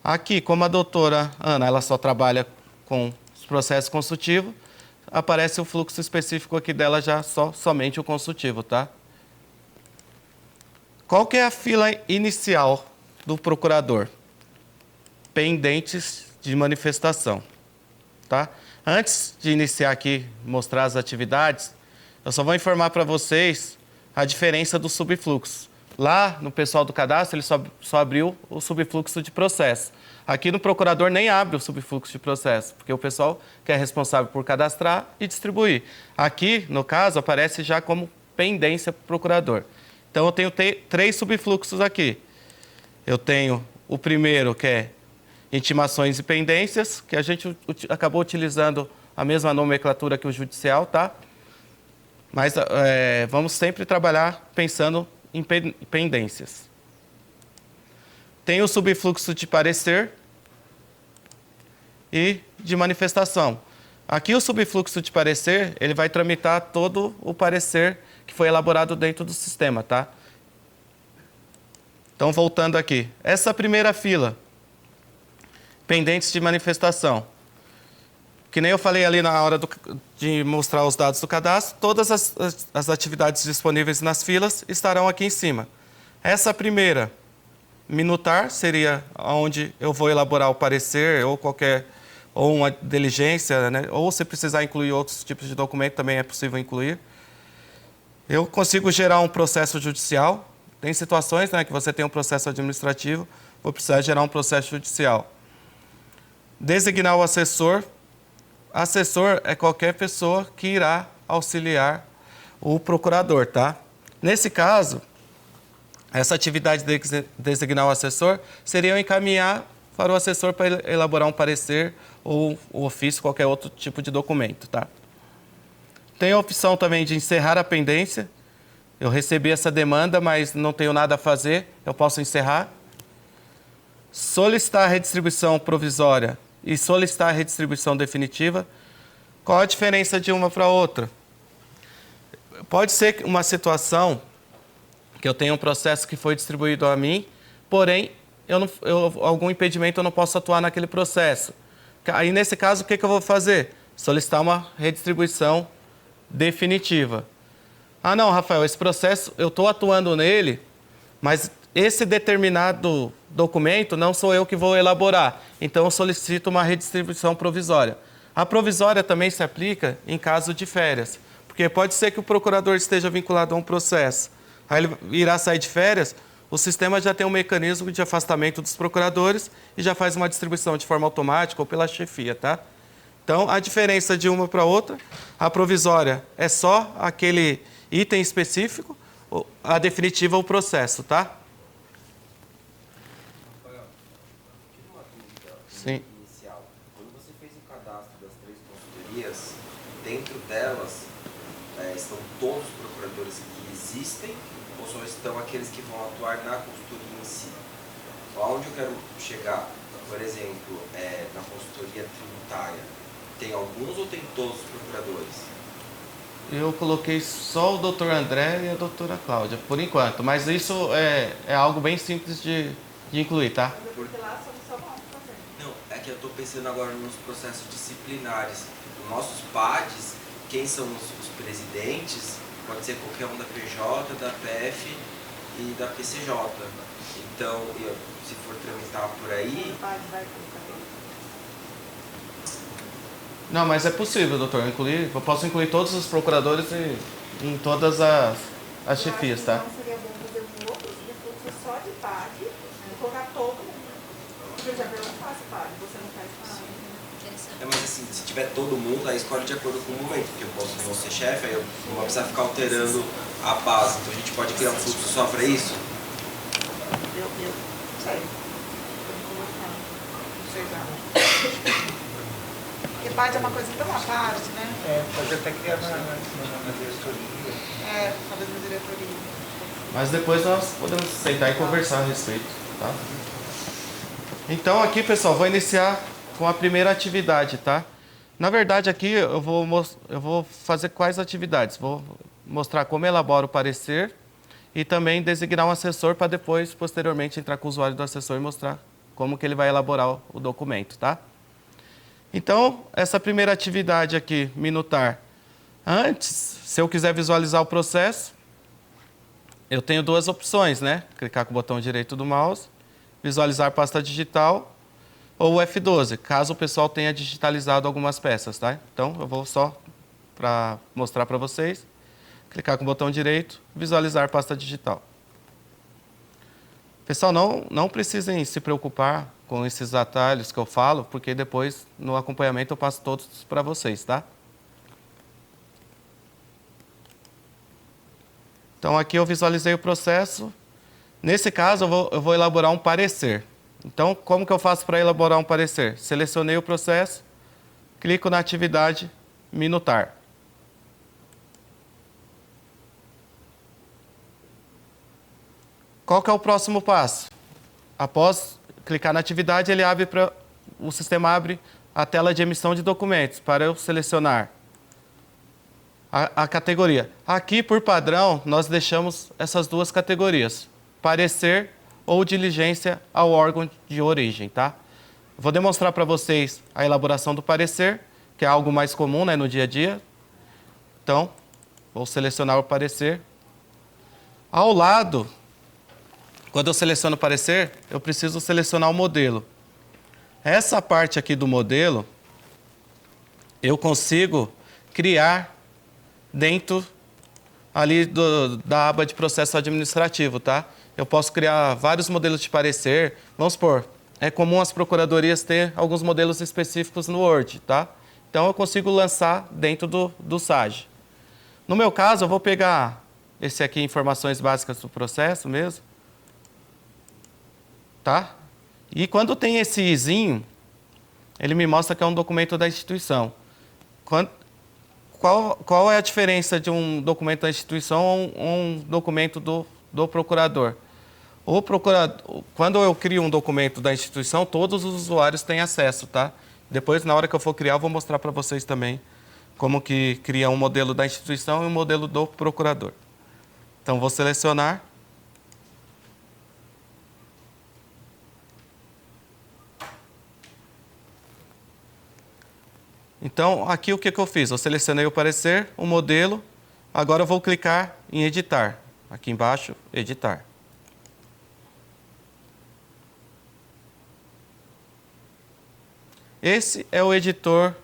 Aqui, como a doutora Ana ela só trabalha com os processos consultivos, aparece o fluxo específico aqui dela já somente o consultivo, tá? Qual que é a fila inicial do procurador? Pendentes de manifestação, tá? Antes de iniciar aqui, mostrar as atividades, eu só vou informar para vocês a diferença do subfluxo. Lá no pessoal do cadastro, ele só abriu o subfluxo de processo. Aqui no procurador nem abre o subfluxo de processo, porque o pessoal que é responsável por cadastrar e distribuir. Aqui, no caso, aparece já como pendência para o procurador. Então, eu tenho 3 subfluxos aqui. Eu tenho o primeiro, que é intimações e pendências, que a gente acabou utilizando a mesma nomenclatura que o judicial, tá? Mas vamos sempre trabalhar pensando em pendências. Tem o subfluxo de parecer e de manifestação. Aqui o subfluxo de parecer, ele vai tramitar todo o parecer que foi elaborado dentro do sistema, tá? Então, voltando aqui. Essa primeira fila, pendentes de manifestação. Que nem eu falei ali na hora de mostrar os dados do cadastro, todas as atividades disponíveis nas filas estarão aqui em cima. Essa primeira, minutar, seria onde eu vou elaborar o parecer ou uma diligência, né? Ou se precisar incluir outros tipos de documento, também é possível incluir. Eu consigo gerar um processo judicial. Tem situações, né, que você tem um processo administrativo, vou precisar gerar um processo judicial. Designar o assessor. Assessor é qualquer pessoa que irá auxiliar o procurador, tá? Nesse caso, essa atividade de designar o assessor seria encaminhar para o assessor para elaborar um parecer ou o ofício, qualquer outro tipo de documento, tá? Tem a opção também de encerrar a pendência. Eu recebi essa demanda, mas não tenho nada a fazer, eu posso encerrar. Solicitar a redistribuição provisória e solicitar a redistribuição definitiva. Qual a diferença de uma para outra? Pode ser uma situação que eu tenho um processo que foi distribuído a mim, porém, algum impedimento eu não posso atuar naquele processo. Aí, nesse caso, o que eu vou fazer? Solicitar uma redistribuição definitiva. Ah, não, Rafael, esse processo, eu estou atuando nele, mas esse determinado documento não sou eu que vou elaborar. Então, eu solicito uma redistribuição provisória. A provisória também se aplica em caso de férias, porque pode ser que o procurador esteja vinculado a um processo. Aí ele irá sair de férias, o sistema já tem um mecanismo de afastamento dos procuradores e já faz uma distribuição de forma automática ou pela chefia, tá? Então, a diferença de uma para outra, a provisória é só aquele item específico, a definitiva é o processo, tá? Rafael, tive uma dúvida Sim. inicial. Quando você fez o cadastro das 3 consultorias, dentro delas estão todos os procuradores que existem ou só estão aqueles que vão atuar na consultoria em si? Onde eu quero chegar? Por exemplo, na consultoria tributária, tem alguns ou tem todos os procuradores? Eu coloquei só o doutor André e a doutora Cláudia, por enquanto. Mas isso é algo bem simples de incluir, tá? Porque lá somos só nós fazendo. Não, é que eu estou pensando agora nos processos disciplinares. Os nossos PADs, quem são os presidentes, pode ser qualquer um da PJ, da PF e da PCJ. Então, se for tramitar por aí... Vai colocar. Não, mas é possível, doutor, eu posso incluir todos os procuradores em todas as chefias, tá? Então seria bom fazer um outro fluxo só de PAD e colocar todo mundo. Porque já eu não faço PAD, você não faz PAD. Mas assim, se tiver todo mundo, aí escolhe de acordo com o momento, porque eu posso não ser chefe, aí eu não vou precisar ficar alterando a base. Então a gente pode criar um fluxo só para isso? Eu sei. Não sei já. Porque PAD é uma coisa tão à parte, né? Pode até criar na diretoria. Talvez na diretoria. Mas depois nós podemos sentar e conversar a respeito, tá? Então aqui, pessoal, vou iniciar com a primeira atividade, tá? Na verdade, aqui eu vou fazer quais atividades? Vou mostrar como elabora o parecer e também designar um assessor para depois, posteriormente, entrar com o usuário do assessor e mostrar como que ele vai elaborar o documento, tá? Então, essa primeira atividade aqui, minutar. Antes, se eu quiser visualizar o processo, eu tenho duas opções, né? Clicar com o botão direito do mouse, visualizar pasta digital ou o F12, caso o pessoal tenha digitalizado algumas peças, tá? Então, eu vou só para mostrar para vocês, clicar com o botão direito, visualizar pasta digital. Pessoal, não precisem se preocupar com esses atalhos que eu falo, porque depois, no acompanhamento, eu passo todos para vocês, tá? Então, aqui eu visualizei o processo. Nesse caso, eu vou elaborar um parecer. Então, como que eu faço para elaborar um parecer? Selecionei o processo, clico na atividade minutar. Qual que é o próximo passo? Após clicar na atividade, o sistema abre a tela de emissão de documentos para eu selecionar a categoria. Aqui, por padrão, nós deixamos essas duas categorias, parecer ou diligência ao órgão de origem, tá? Vou demonstrar para vocês a elaboração do parecer, que é algo mais comum, né, no dia a dia. Então, vou selecionar o parecer. Ao lado, quando eu seleciono o parecer, eu preciso selecionar o modelo. Essa parte aqui do modelo, eu consigo criar dentro ali da aba de processo administrativo, tá? Eu posso criar vários modelos de parecer. Vamos supor, é comum as procuradorias ter alguns modelos específicos no Word, tá? Então, eu consigo lançar dentro do SAGE. No meu caso, eu vou pegar esse aqui, informações básicas do processo mesmo, tá? E quando tem esse izinho, ele me mostra que é um documento da instituição. Qual é a diferença de um documento da instituição ou um documento do procurador? Quando eu crio um documento da instituição, todos os usuários têm acesso, tá? Depois, na hora que eu for criar, eu vou mostrar para vocês também como que cria um modelo da instituição e um modelo do procurador. Então, vou selecionar. Então, aqui o que eu fiz? Eu selecionei o parecer, o modelo. Agora eu vou clicar em editar. Aqui embaixo, editar. Esse é o editor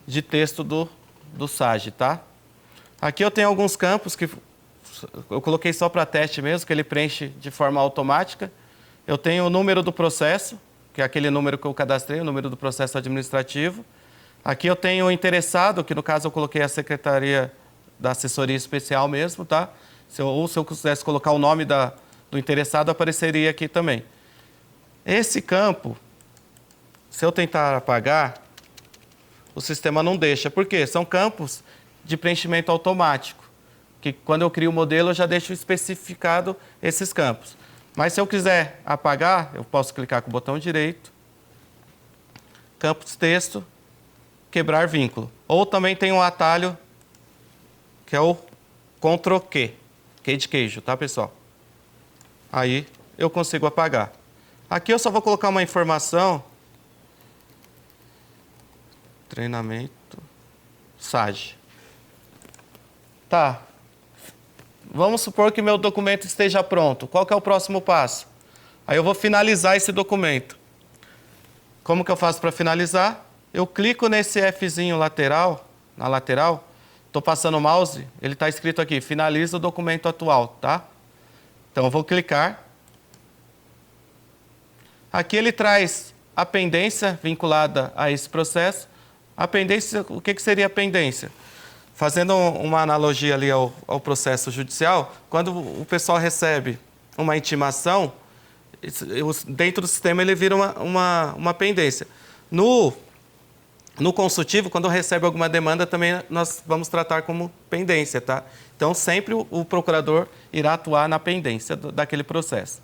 de texto do SAGE, tá? Aqui eu tenho alguns campos que eu coloquei só para teste mesmo, que ele preenche de forma automática. Eu tenho o número do processo, que é aquele número que eu cadastrei, o número do processo administrativo. Aqui eu tenho o interessado, que no caso eu coloquei a Secretaria da Assessoria Especial mesmo, tá? Se eu quisesse colocar o nome do interessado, apareceria aqui também. Esse campo, se eu tentar apagar, o sistema não deixa. Por quê? São campos de preenchimento automático, que quando eu crio o modelo, eu já deixo especificado esses campos. Mas se eu quiser apagar, eu posso clicar com o botão direito, campos texto, quebrar vínculo. Ou também tem um atalho, que é o Ctrl+Q, Q de queijo, tá, pessoal? Aí eu consigo apagar. Aqui eu só vou colocar uma informação. Treinamento SAGE. Tá. Vamos supor que meu documento esteja pronto. Qual que é o próximo passo? Aí eu vou finalizar esse documento. Como que eu faço para finalizar? Eu clico nesse Fzinho lateral, na lateral, estou passando o mouse, ele está escrito aqui, finaliza o documento atual, tá? Então eu vou clicar. Aqui ele traz a pendência vinculada a esse processo. A pendência, o que seria a pendência? Fazendo uma analogia ali ao processo judicial, quando o pessoal recebe uma intimação, dentro do sistema ele vira uma pendência. No consultivo, quando recebe alguma demanda, também nós vamos tratar como pendência, tá? Então, sempre o procurador irá atuar na pendência daquele processo.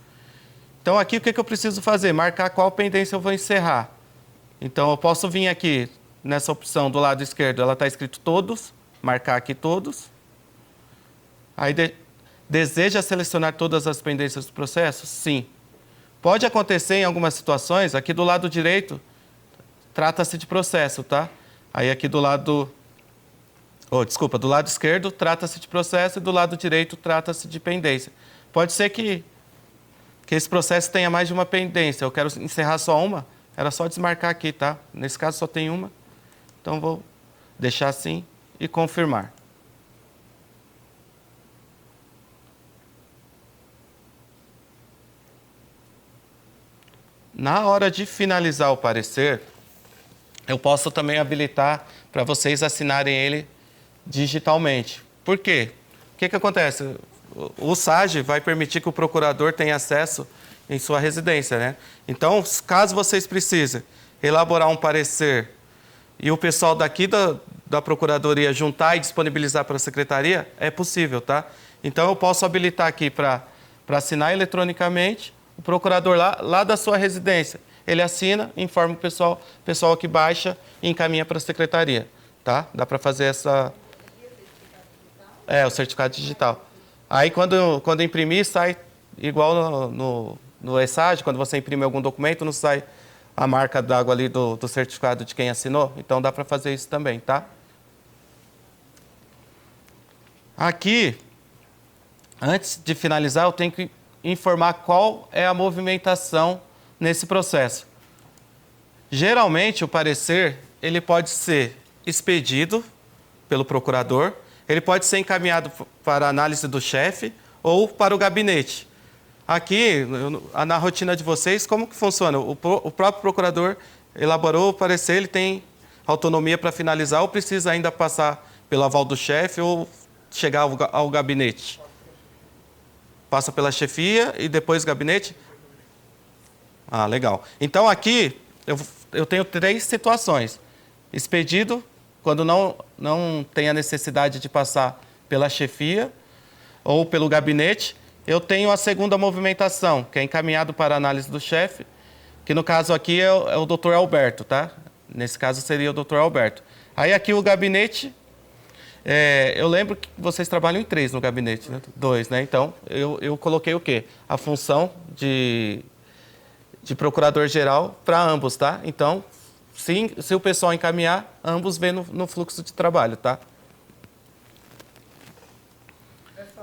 Então, aqui o que eu preciso fazer? Marcar qual pendência eu vou encerrar. Então, eu posso vir aqui, nessa opção do lado esquerdo, ela está escrito todos, marcar aqui todos. Aí, deseja selecionar todas as pendências do processo? Sim. Pode acontecer em algumas situações, aqui do lado direito, trata-se de processo, tá? Aí aqui do lado... do lado esquerdo trata-se de processo e do lado direito trata-se de pendência. Pode ser que esse processo tenha mais de uma pendência. Eu quero encerrar só uma, era só desmarcar aqui, tá? Nesse caso só tem uma, então vou deixar assim e confirmar. Na hora de finalizar o parecer, eu posso também habilitar para vocês assinarem ele digitalmente. Por quê? O que acontece? O SAGE vai permitir que o procurador tenha acesso em sua residência, né? Então, caso vocês precisem elaborar um parecer e o pessoal daqui da Procuradoria juntar e disponibilizar para a Secretaria, é possível, tá? Então, eu posso habilitar aqui para assinar eletronicamente, o procurador lá da sua residência, ele assina, informa o pessoal que baixa e encaminha para a Secretaria, tá? Dá para fazer essa... o certificado digital. Aí, quando imprimir, sai igual no ESAGE, quando você imprime algum documento, não sai a marca d'água ali do certificado de quem assinou. Então, dá para fazer isso também, tá? Aqui, antes de finalizar, eu tenho que informar qual é a movimentação nesse processo. Geralmente, o parecer, ele pode ser expedido pelo procurador, ele pode ser encaminhado para a análise do chefe ou para o gabinete. Aqui, na rotina de vocês, como que funciona? O próprio procurador elaborou o parecer, ele tem autonomia para finalizar ou precisa ainda passar pelo aval do chefe ou chegar ao gabinete? Passa pela chefia e depois gabinete? Ah, legal. Então, aqui, eu tenho 3 situações. Expedido, quando não tem a necessidade de passar pela chefia ou pelo gabinete. Eu tenho a segunda movimentação, que é encaminhado para a análise do chefe, que no caso aqui é o Dr. Alberto, tá? Nesse caso seria o Dr. Alberto. Aí aqui o gabinete, eu lembro que vocês trabalham em 3 no gabinete, né? 2, né? Então, eu coloquei o quê? A função de procurador-geral para ambos, tá? Então, se o pessoal encaminhar, ambos vêm no fluxo de trabalho, tá? Essa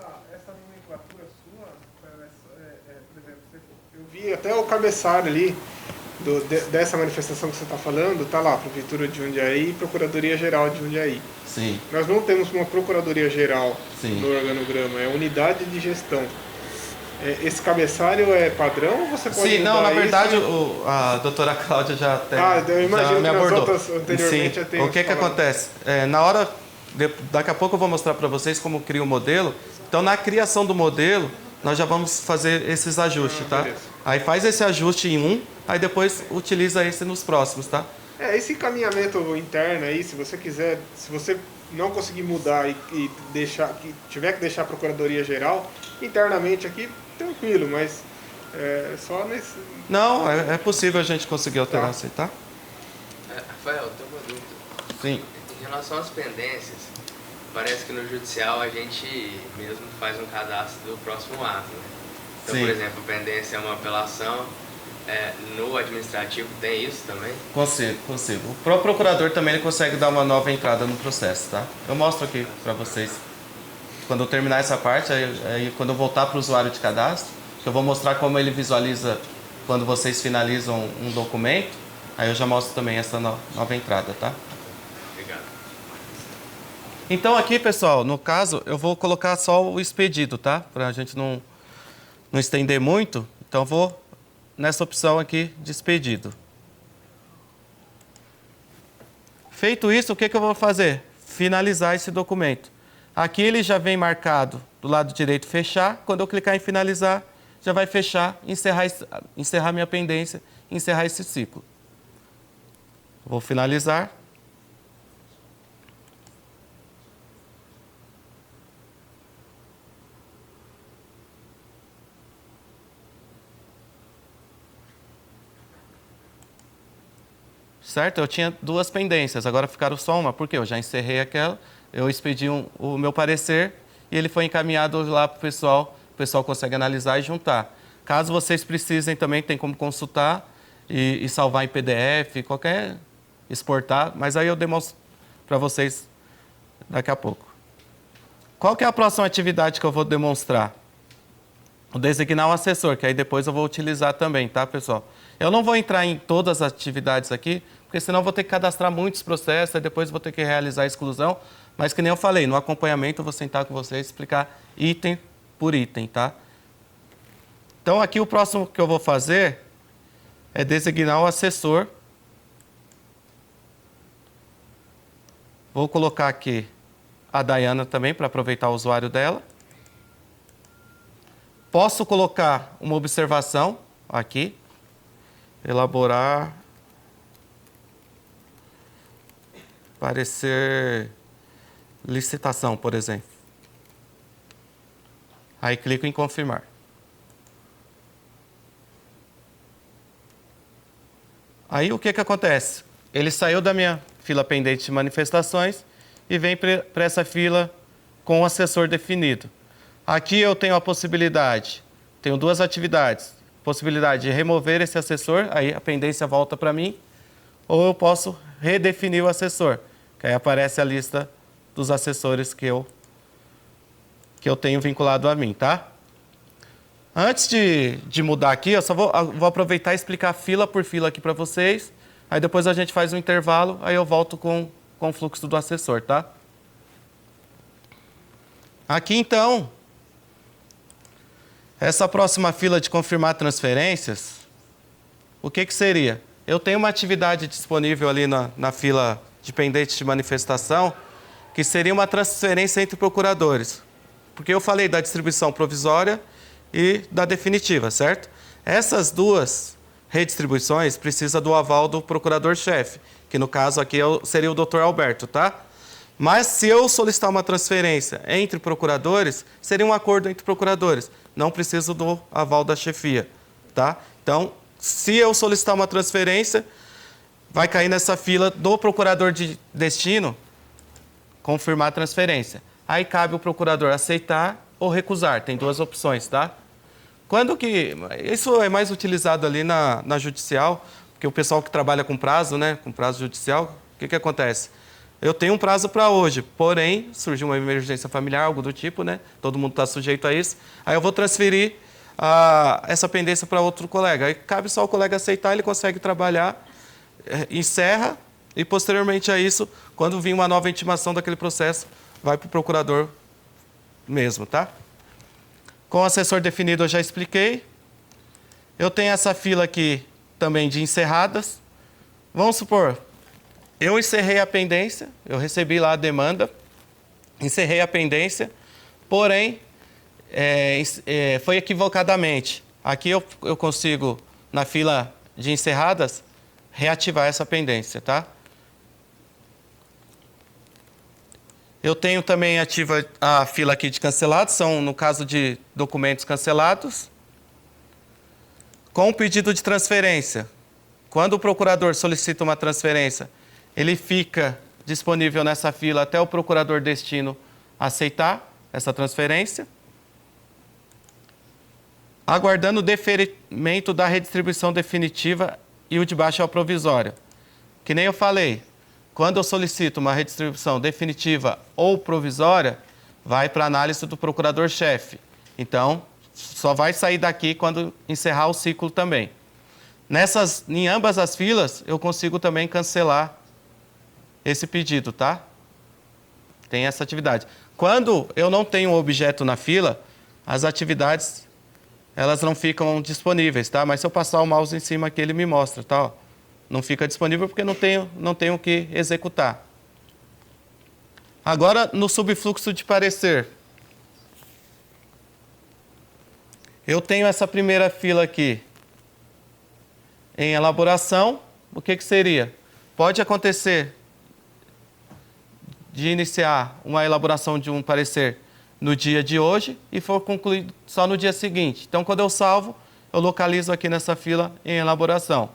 nomenclatura sua, por exemplo, eu vi até o cabeçalho ali dessa manifestação que você está falando, está lá, Prefeitura de Jundiaí e Procuradoria-Geral de Jundiaí. Sim. Nós não temos uma Procuradoria-Geral Sim. no organograma, é unidade de gestão. Esse cabeçalho é padrão ou você pode Sim, não, na verdade, isso? A doutora Cláudia já eu imagino já me abordou. Outras, anteriormente, Sim. já tem O que acontece? Na hora, daqui a pouco eu vou mostrar para vocês como cria o modelo. Então, na criação do modelo, nós já vamos fazer esses ajustes, tá? Beleza. Aí faz esse ajuste em um, aí depois utiliza esse nos próximos, tá? Esse encaminhamento interno aí, se você quiser, se você não conseguir mudar e tiver que deixar a Procuradoria-Geral, internamente aqui, tranquilo, mas só nesse... Não, é possível a gente conseguir alterar assim, tá? Rafael, eu tenho uma dúvida. Sim. Em relação às pendências, parece que no judicial a gente mesmo faz um cadastro do próximo ato, né? Então, Sim. por exemplo, pendência é uma apelação, no administrativo tem isso também? Consigo. O próprio procurador também ele consegue dar uma nova entrada no processo, tá? Eu mostro aqui para vocês. Quando eu terminar essa parte, aí quando eu voltar para o usuário de cadastro, eu vou mostrar como ele visualiza quando vocês finalizam um documento, aí eu já mostro também essa nova entrada, tá? Obrigado. Então aqui, pessoal, no caso, eu vou colocar só o expedido, tá? Para a gente não estender muito, então eu vou nessa opção aqui de expedido. Feito isso, o que eu vou fazer? Finalizar esse documento. Aqui ele já vem marcado do lado direito fechar. Quando eu clicar em finalizar, já vai fechar, encerrar minha pendência, encerrar esse ciclo. Vou finalizar. Certo? Eu tinha 2 pendências, agora ficaram só uma. Por quê? Eu já encerrei aquela, eu expedi o meu parecer e ele foi encaminhado lá para o pessoal consegue analisar e juntar. Caso vocês precisem também, tem como consultar e salvar em PDF, qualquer exportar, mas aí eu demonstro para vocês daqui a pouco. Qual que é a próxima atividade que eu vou demonstrar? O designar um assessor, que aí depois eu vou utilizar também, tá, pessoal? Eu não vou entrar em todas as atividades aqui, porque senão eu vou ter que cadastrar muitos processos, aí depois vou ter que realizar a exclusão, mas que nem eu falei, no acompanhamento eu vou sentar com vocês e explicar item por item, tá? Então aqui o próximo que eu vou fazer é designar o assessor. Vou colocar aqui a Dayana também, para aproveitar o usuário dela. Posso colocar uma observação aqui. Elaborar. Parecer licitação, por exemplo. Aí clico em confirmar. Aí o que acontece? Ele saiu da minha fila pendente de manifestações e vem para essa fila com o assessor definido. Aqui eu tenho a possibilidade, tenho duas atividades. Possibilidade de remover esse assessor, aí a pendência volta para mim, ou eu posso redefinir o assessor, que aí aparece a lista dos assessores que eu tenho vinculado a mim, tá? Antes de mudar aqui, eu só vou aproveitar e explicar fila por fila aqui para vocês. Aí depois a gente faz um intervalo, aí eu volto com o fluxo do assessor, tá? Aqui, então, essa próxima fila de confirmar transferências, o que seria? Eu tenho uma atividade disponível ali na fila de pendente de manifestação, que seria uma transferência entre procuradores. Porque eu falei da distribuição provisória e da definitiva, certo? Essas duas redistribuições precisam do aval do procurador-chefe, que no caso aqui seria o Dr. Alberto, tá? Mas se eu solicitar uma transferência entre procuradores, seria um acordo entre procuradores. Não preciso do aval da chefia, tá? Então, se eu solicitar uma transferência, vai cair nessa fila do procurador de destino confirmar a transferência. Aí cabe o procurador aceitar ou recusar. Tem duas opções, tá? Quando que... Isso é mais utilizado ali na judicial, porque o pessoal que trabalha com prazo, né? Com prazo judicial, o que acontece? Eu tenho um prazo para hoje, porém, surgiu uma emergência familiar, algo do tipo, né? Todo mundo está sujeito a isso. Aí eu vou transferir essa pendência para outro colega. Aí cabe só o colega aceitar, ele consegue trabalhar, encerra, e posteriormente a isso, quando vir uma nova intimação daquele processo, vai para o procurador mesmo, tá? Com o assessor definido eu já expliquei. Eu tenho essa fila aqui também de encerradas. Vamos supor, eu encerrei a pendência, eu recebi lá a demanda, encerrei a pendência, porém, foi equivocadamente. Aqui eu consigo, na fila de encerradas, reativar essa pendência, tá? Eu tenho também ativa a fila aqui de cancelados, são no caso de documentos cancelados. Com o pedido de transferência, quando o procurador solicita uma transferência, ele fica disponível nessa fila até o procurador destino aceitar essa transferência, aguardando o deferimento da redistribuição definitiva e o de baixa ao provisório. Que nem eu falei, quando eu solicito uma redistribuição definitiva ou provisória, vai para a análise do procurador-chefe. Então, só vai sair daqui quando encerrar o ciclo também. Em ambas as filas, eu consigo também cancelar esse pedido, tá? Tem essa atividade. Quando eu não tenho um objeto na fila, as atividades, elas não ficam disponíveis, tá? Mas se eu passar o mouse em cima aqui, ele me mostra, tá? Ó, não fica disponível porque não tenho o que executar. Agora, no subfluxo de parecer. Eu tenho essa primeira fila aqui em elaboração. O que seria? Pode acontecer de iniciar uma elaboração de um parecer no dia de hoje e for concluído só no dia seguinte. Então, quando eu salvo, eu localizo aqui nessa fila em elaboração.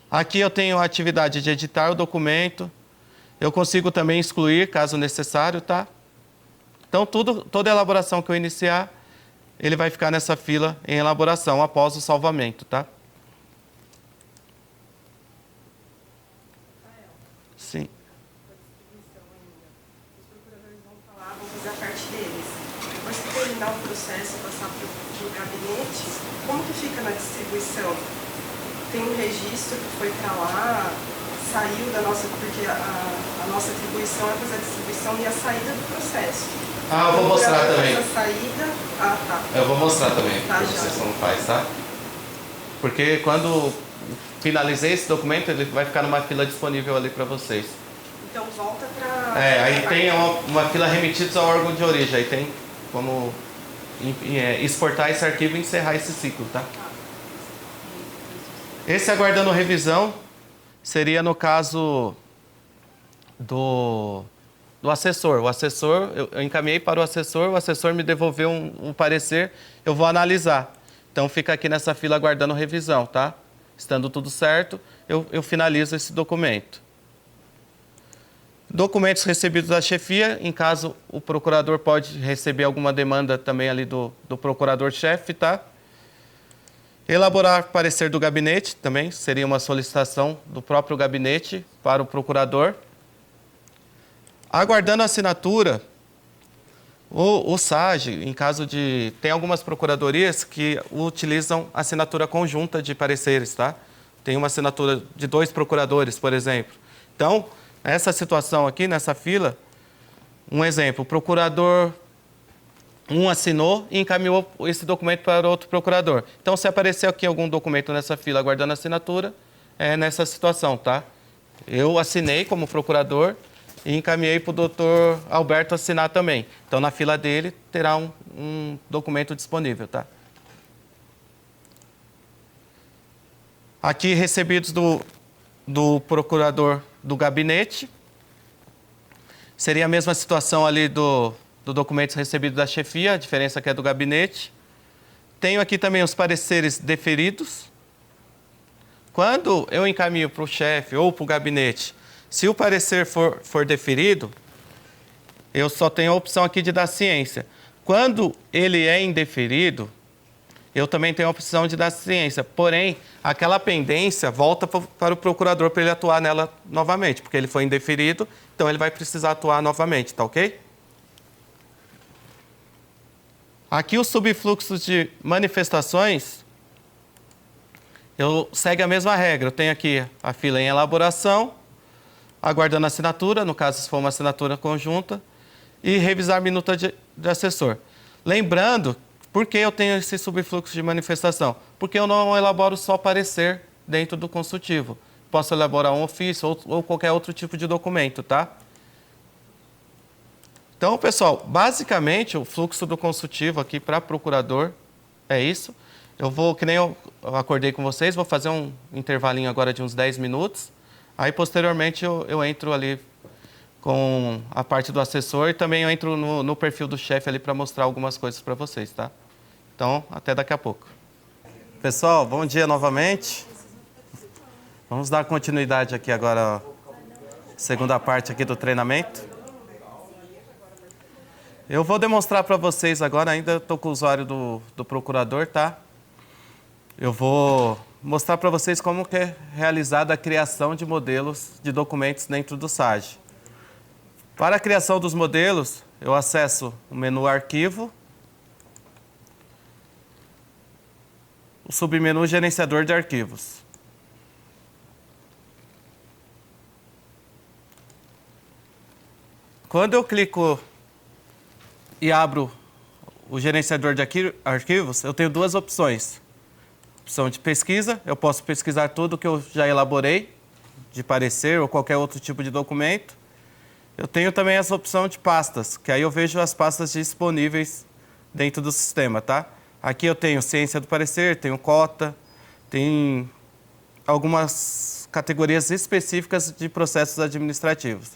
Aqui eu tenho a atividade de editar o documento. Eu consigo também excluir, caso necessário, tá? Então, toda elaboração que eu iniciar, ele vai ficar nessa fila em elaboração após o salvamento, tá? Sim. Os procuradores vão falar, vão fazer a parte deles. Depois que terminar o processo e passar para o gabinete, como que fica na distribuição? Tem um registro que foi para lá, saiu da nossa... Porque a nossa atribuição é fazer a distribuição e a saída do processo. Ah, eu vou mostrar também. A saída... Ah, tá. Eu vou mostrar também, Tá, para já. vocês como faz, tá? Porque quando finalizei esse documento, ele vai ficar numa fila disponível ali para vocês. Então volta para... Aí tem uma fila remetidos ao órgão de origem, aí tem como exportar esse arquivo e encerrar esse ciclo, tá? Esse aguardando revisão seria no caso do assessor. O assessor, eu encaminhei para o assessor me devolveu um parecer, eu vou analisar. Então fica aqui nessa fila aguardando revisão, tá? Estando tudo certo, eu finalizo esse documento. Documentos recebidos da chefia, em caso o procurador pode receber alguma demanda também ali do procurador-chefe, tá? Elaborar parecer do gabinete, também seria uma solicitação do próprio gabinete para o procurador. Aguardando a assinatura, o SAG, em caso de... Tem algumas procuradorias que utilizam assinatura conjunta de pareceres, tá? Tem uma assinatura de 2 procuradores, por exemplo. Então, essa situação aqui, nessa fila, um exemplo, o procurador assinou e encaminhou esse documento para outro procurador. Então, se aparecer aqui algum documento nessa fila aguardando assinatura, é nessa situação, tá? Eu assinei como procurador e encaminhei para o doutor Alberto assinar também. Então, na fila dele, terá um documento disponível, tá? Aqui, recebidos do procurador do gabinete. Seria a mesma situação ali do documento recebido da chefia, a diferença que é do gabinete. Tenho aqui também os pareceres deferidos. Quando eu encaminho para o chefe ou para o gabinete, se o parecer for deferido, eu só tenho a opção aqui de dar ciência. Quando ele é indeferido, eu também tenho a opção de dar ciência. Porém, aquela pendência volta para o procurador para ele atuar nela novamente, porque ele foi indeferido, então ele vai precisar atuar novamente, tá ok? Aqui os subfluxos de manifestações, segue a mesma regra. Eu tenho aqui a fila em elaboração, aguardando a assinatura, no caso se for uma assinatura conjunta, e revisar a minuta de assessor. Lembrando, por que eu tenho esse subfluxo de manifestação? Porque eu não elaboro só parecer dentro do consultivo. Posso elaborar um ofício ou qualquer outro tipo de documento, tá? Então, pessoal, basicamente o fluxo do consultivo aqui para procurador é isso. Eu vou, que nem eu acordei com vocês, vou fazer um intervalinho agora de uns 10 minutos. Aí, posteriormente, eu entro ali com a parte do assessor e também eu entro no perfil do chefe ali para mostrar algumas coisas para vocês, tá? Então, até daqui a pouco. Pessoal, bom dia novamente. Vamos dar continuidade aqui agora, segunda parte aqui do treinamento. Eu vou demonstrar para vocês agora, ainda estou com o usuário do procurador, tá? Eu vou mostrar para vocês como que é realizada a criação de modelos de documentos dentro do SAG. Para a criação dos modelos, eu acesso o menu Arquivo, o submenu Gerenciador de Arquivos. Quando eu clico e abro o gerenciador de arquivos, eu tenho 2 opções. Opção de pesquisa, eu posso pesquisar tudo que eu já elaborei, de parecer ou qualquer outro tipo de documento. Eu tenho também essa opção de pastas, que aí eu vejo as pastas disponíveis dentro do sistema, tá? Aqui eu tenho ciência do parecer, tenho cota, tem algumas categorias específicas de processos administrativos.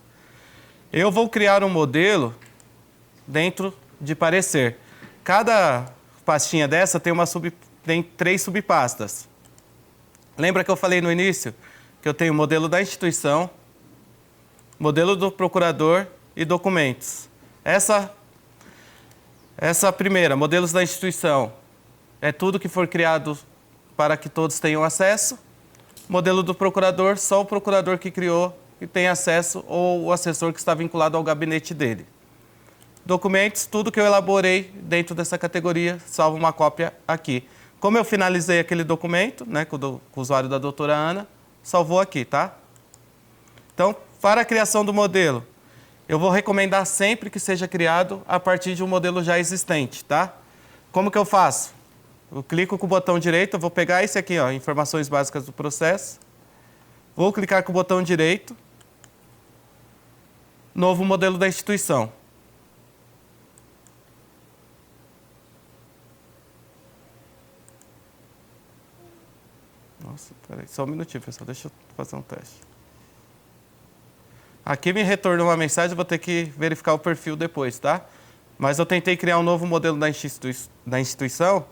Eu vou criar um modelo dentro de parecer. Cada pastinha dessa tem 3 subpastas. Lembra que eu falei no início que eu tenho o modelo da instituição, modelo do procurador e documentos. Essa Essa primeira, modelos da instituição, é tudo que for criado para que todos tenham acesso. Modelo do procurador, só o procurador que criou e tem acesso ou o assessor que está vinculado ao gabinete dele. Documentos, tudo que eu elaborei dentro dessa categoria, salvo uma cópia aqui. Como eu finalizei aquele documento, né, com o usuário da doutora Ana, salvou aqui, tá? Então, para a criação do modelo, eu vou recomendar sempre que seja criado a partir de um modelo já existente, tá? Como que eu faço? Eu clico com o botão direito, eu vou pegar esse aqui, ó, informações básicas do processo. Vou clicar com o botão direito, novo modelo da instituição. Nossa, peraí, só um minutinho, pessoal, deixa eu fazer um teste. Aqui me retornou uma mensagem, vou ter que verificar o perfil depois, tá? Mas eu tentei criar um novo modelo da instituição.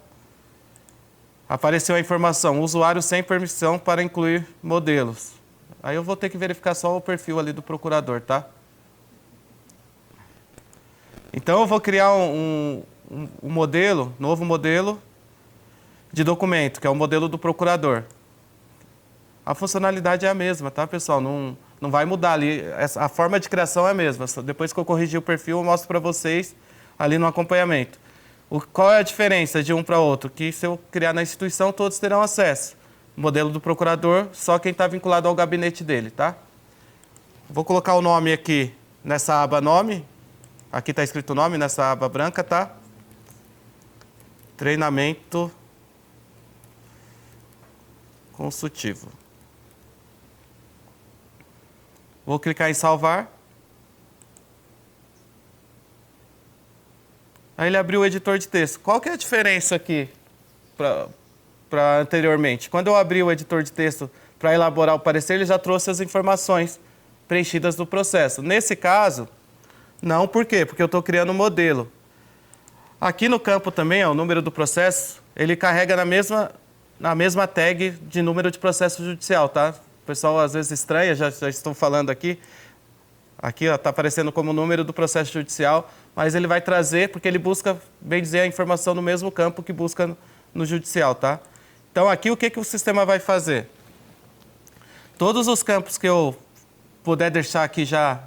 Apareceu a informação, usuário sem permissão para incluir modelos. Aí eu vou ter que verificar só o perfil ali do procurador, tá? Então eu vou criar um modelo, novo modelo de documento, que é o modelo do procurador. A funcionalidade é a mesma, tá, pessoal? Não vai mudar ali, a forma de criação é a mesma. Depois que eu corrigir o perfil, eu mostro para vocês ali no acompanhamento. Qual é a diferença de um para outro? Que se eu criar na instituição, todos terão acesso. O modelo do procurador, só quem está vinculado ao gabinete dele, tá? Vou colocar o nome aqui nessa aba nome. Aqui está escrito nome nessa aba branca, tá? Treinamento consultivo. Vou clicar em salvar. Aí ele abriu o editor de texto. Qual que é a diferença aqui para anteriormente? Quando eu abri o editor de texto para elaborar o parecer, ele já trouxe as informações preenchidas do processo. Nesse caso, não, por quê? Porque eu estou criando um modelo. Aqui no campo também, ó, o número do processo, ele carrega na mesma tag de número de processo judicial, tá? O pessoal às vezes estranha, já estou falando aqui. Aqui está aparecendo como número do processo judicial, mas ele vai trazer, porque ele busca, bem dizer, a informação no mesmo campo que busca no judicial, tá? Então aqui o que o sistema vai fazer? Todos os campos que eu puder deixar aqui já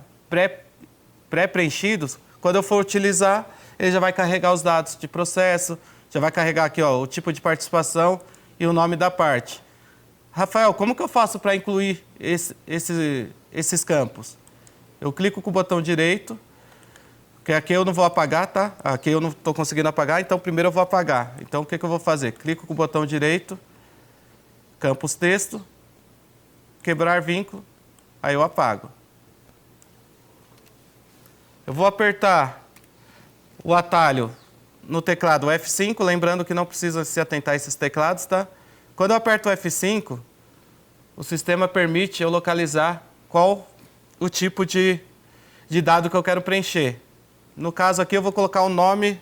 pré-preenchidos, quando eu for utilizar, ele já vai carregar os dados de processo, já vai carregar aqui, ó, o tipo de participação e o nome da parte. Rafael, como que eu faço para incluir esses campos? Eu clico com o botão direito, que aqui eu não vou apagar, tá? Aqui eu não estou conseguindo apagar, então primeiro eu vou apagar. Então o que eu vou fazer? Clico com o botão direito, campos texto, quebrar vínculo, aí eu apago. Eu vou apertar o atalho no teclado F5, lembrando que não precisa se atentar a esses teclados, tá? Quando eu aperto o F5, o sistema permite eu localizar qual o tipo de dado que eu quero preencher. No caso aqui eu vou colocar o nome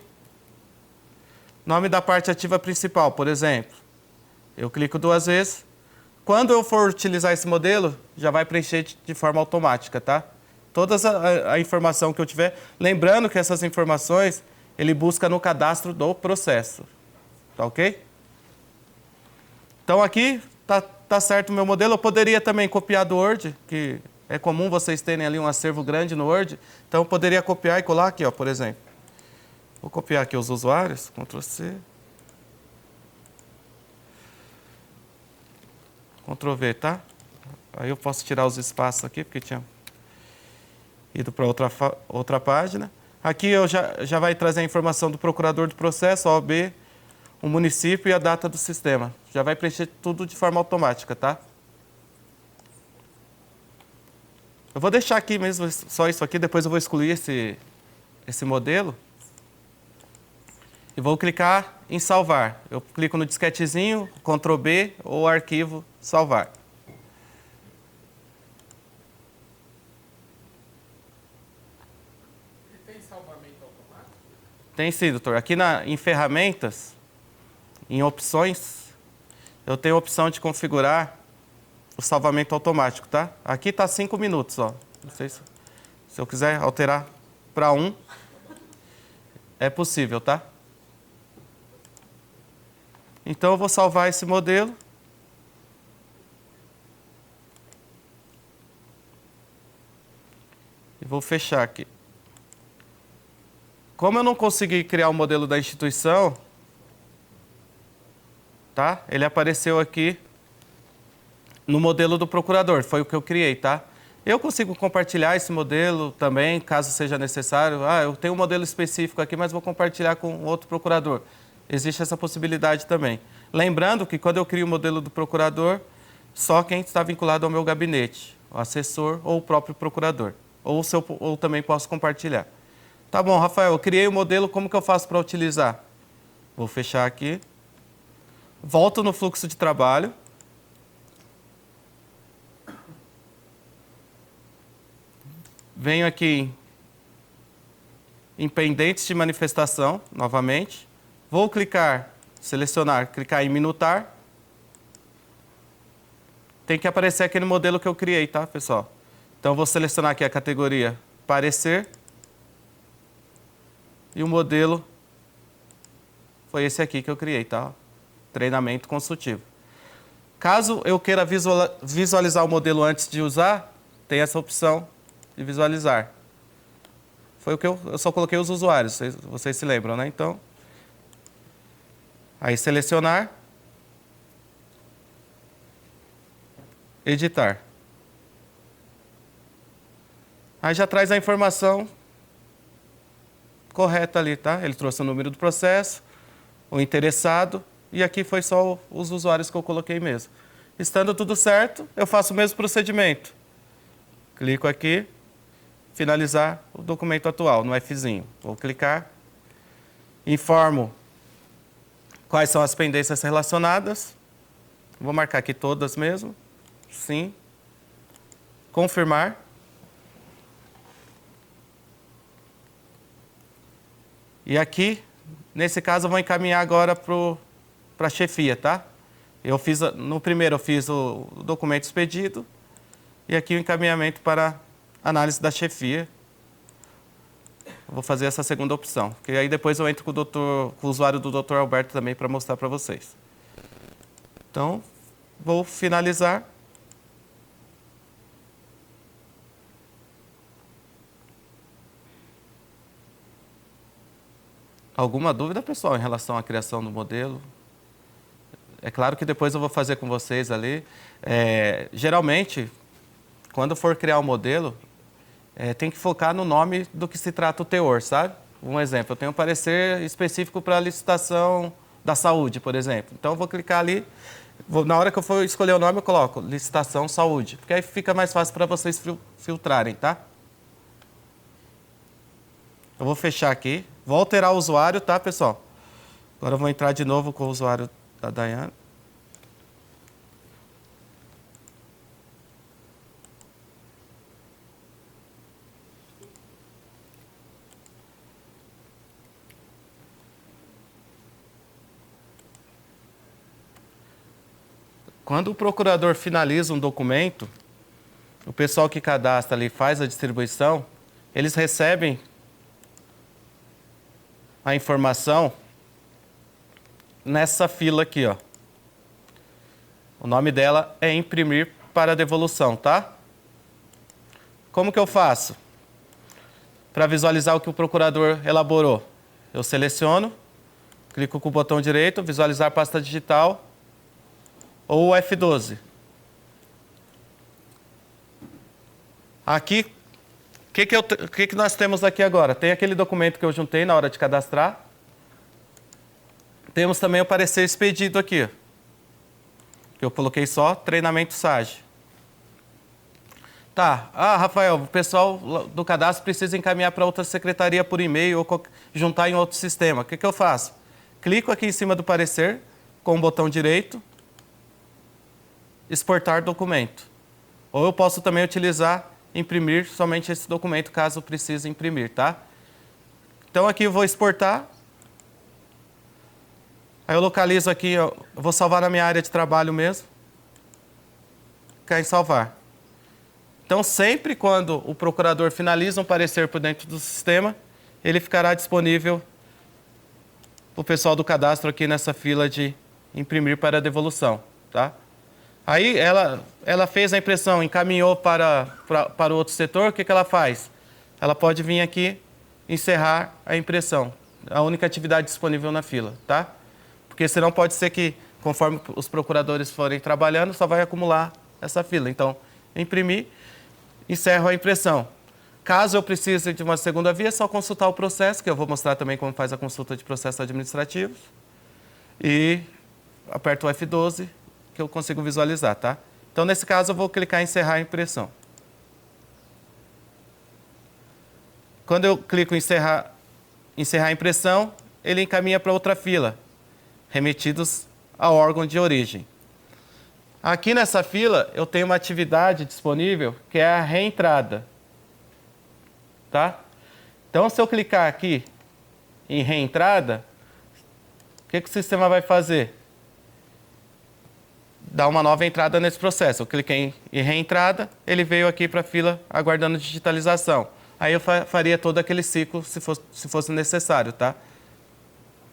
da parte ativa principal, por exemplo. Eu clico 2 vezes. Quando eu for utilizar esse modelo, já vai preencher de forma automática, tá? Toda a informação que eu tiver. Lembrando que essas informações ele busca no cadastro do processo. Tá ok? Então aqui tá certo o meu modelo. Eu poderia também copiar do Word, que é comum vocês terem ali um acervo grande no Word. Então eu poderia copiar e colar aqui, ó, por exemplo. Vou copiar aqui os usuários, Ctrl C. Ctrl V, tá? Aí eu posso tirar os espaços aqui, porque tinha ido para outra página. Aqui eu já vai trazer a informação do procurador do processo, OAB, o município e a data do sistema. Já vai preencher tudo de forma automática, tá? Eu vou deixar aqui mesmo só isso aqui, depois eu vou excluir esse modelo. E vou clicar em salvar. Eu clico no disquetezinho, Ctrl B ou arquivo salvar. Ele tem salvamento automático? Tem sim, doutor. Aqui em ferramentas, em opções, eu tenho a opção de configurar o salvamento automático, tá? Aqui está 5 minutos, ó. Não sei se eu quiser alterar para 1. É possível, tá? Então eu vou salvar esse modelo. E vou fechar aqui. Como eu não consegui criar o modelo da instituição, tá? Ele apareceu aqui no modelo do procurador, foi o que eu criei, tá? Eu consigo compartilhar esse modelo também, caso seja necessário. Ah, eu tenho um modelo específico aqui, mas vou compartilhar com outro procurador. Existe essa possibilidade também. Lembrando que quando eu crio o modelo do procurador, só quem está vinculado ao meu gabinete, o assessor ou o próprio procurador. Ou também posso compartilhar. Tá bom, Rafael, eu criei o modelo, como que eu faço para utilizar? Vou fechar aqui. Volto no fluxo de trabalho. Venho aqui em pendentes de manifestação, novamente. Vou clicar, selecionar, clicar em minutar. Tem que aparecer aquele modelo que eu criei, tá, pessoal? Então, vou selecionar aqui a categoria parecer. E o modelo foi esse aqui que eu criei, tá? Treinamento consultivo. Caso eu queira visualizar o modelo antes de usar, tem essa opção de visualizar. Foi o que eu só coloquei os usuários, vocês se lembram, né? Então, aí selecionar, editar. Aí já traz a informação correta ali, tá? Ele trouxe o número do processo, o interessado, e aqui foi só os usuários que eu coloquei mesmo. Estando tudo certo, eu faço o mesmo procedimento. Clico aqui, finalizar o documento atual, no Fzinho. Vou clicar, informo quais são as pendências relacionadas. Vou marcar aqui todas mesmo. Sim. Confirmar. E aqui, nesse caso, eu vou encaminhar agora para a chefia, tá? No primeiro eu fiz o documento expedido e aqui o encaminhamento para análise da chefia. Eu vou fazer essa segunda opção, porque aí depois eu entro com o usuário do Dr. Alberto também para mostrar para vocês. Então, vou finalizar. Alguma dúvida, pessoal, em relação à criação do modelo? É claro que depois eu vou fazer com vocês ali. Geralmente, quando for criar um modelo, tem que focar no nome do que se trata o teor, sabe? Um exemplo, eu tenho um parecer específico para a licitação da saúde, por exemplo. Então, eu vou clicar ali, na hora que eu for escolher o nome, eu coloco licitação saúde, porque aí fica mais fácil para vocês filtrarem, tá? Eu vou fechar aqui. Vou alterar o usuário, tá, pessoal? Agora eu vou entrar de novo com o usuário da Daiane. Quando o procurador finaliza um documento, o pessoal que cadastra ali faz a distribuição, eles recebem a informação nessa fila aqui, ó. O nome dela é imprimir para devolução, tá? Como que eu faço? Para visualizar o que o procurador elaborou, eu seleciono, clico com o botão direito, visualizar pasta digital ou o F12. Aqui, o que nós temos aqui agora? Tem aquele documento que eu juntei na hora de cadastrar. Temos também o parecer expedido aqui, que eu coloquei só treinamento SAGE. Tá, Rafael, o pessoal do cadastro precisa encaminhar para outra secretaria por e-mail ou juntar em outro sistema. O que eu faço? Clico aqui em cima do parecer, com o botão direito, exportar documento. Ou eu posso também utilizar imprimir somente esse documento, caso precise imprimir, tá? Então aqui eu vou exportar. Aí eu localizo aqui, eu vou salvar na minha área de trabalho mesmo. Clicar em salvar. Então sempre quando o procurador finaliza um parecer por dentro do sistema, ele ficará disponível o pessoal do cadastro aqui nessa fila de imprimir para devolução, tá? Aí ela fez a impressão, encaminhou para o outro setor, o que ela faz? Ela pode vir aqui, encerrar a impressão, a única atividade disponível na fila, tá? Porque senão pode ser que, conforme os procuradores forem trabalhando, só vai acumular essa fila. Então, imprimir, encerro a impressão. Caso eu precise de uma segunda via, é só consultar o processo, que eu vou mostrar também como faz a consulta de processos administrativos. E aperto o F12, que eu consigo visualizar, tá? Então, nesse caso, eu vou clicar em encerrar a impressão. Quando eu clico em encerrar a impressão, ele encaminha para outra fila, remetidos ao órgão de origem. Aqui nessa fila, eu tenho uma atividade disponível, que é a reentrada. Tá? Então, se eu clicar aqui em reentrada, o que o sistema vai fazer? Dar uma nova entrada nesse processo. Eu cliquei em reentrada, ele veio aqui para a fila aguardando digitalização. Aí eu faria todo aquele ciclo se fosse necessário, tá?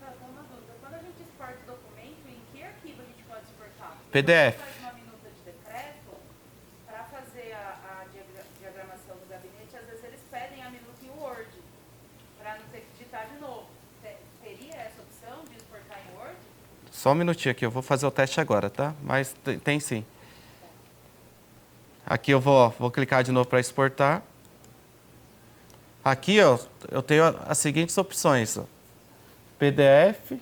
Uma dúvida. Quando a gente exporta o documento, em que arquivo a gente pode exportar? PDF. Faz uma minuta de decreto, para fazer a diagramação do gabinete, às vezes eles pedem a minuta em Word, para não ter que digitar de novo. Teria essa opção de exportar em Word? Só um minutinho aqui, eu vou fazer o teste agora, tá? Mas tem sim. Aqui eu vou clicar de novo para exportar. Aqui, ó, eu tenho as seguintes opções. Ó. PDF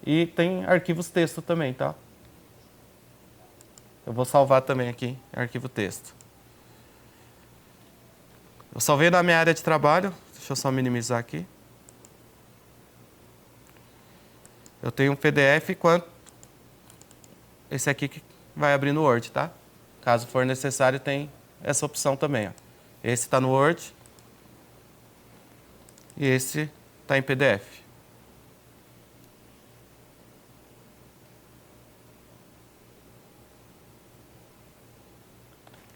e tem arquivos texto também, tá? Eu vou salvar também aqui, arquivo texto. Eu salvei na minha área de trabalho. Deixa eu só minimizar aqui. Eu tenho um PDF quanto esse aqui que vai abrir no Word, tá? Caso for necessário, tem essa opção também, ó. Esse está no Word. E esse está em PDF.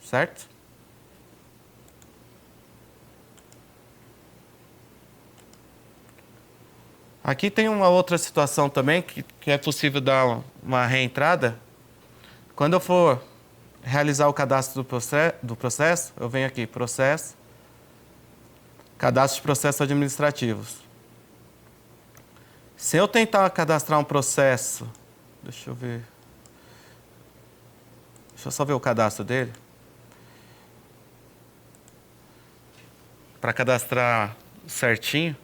Certo? Aqui tem uma outra situação também que é possível dar uma reentrada. Quando eu for realizar o cadastro do processo, eu venho aqui, processo, cadastro de processos administrativos. Se eu tentar cadastrar um processo, deixa eu ver. Deixa eu só ver o cadastro dele. Para cadastrar certinho.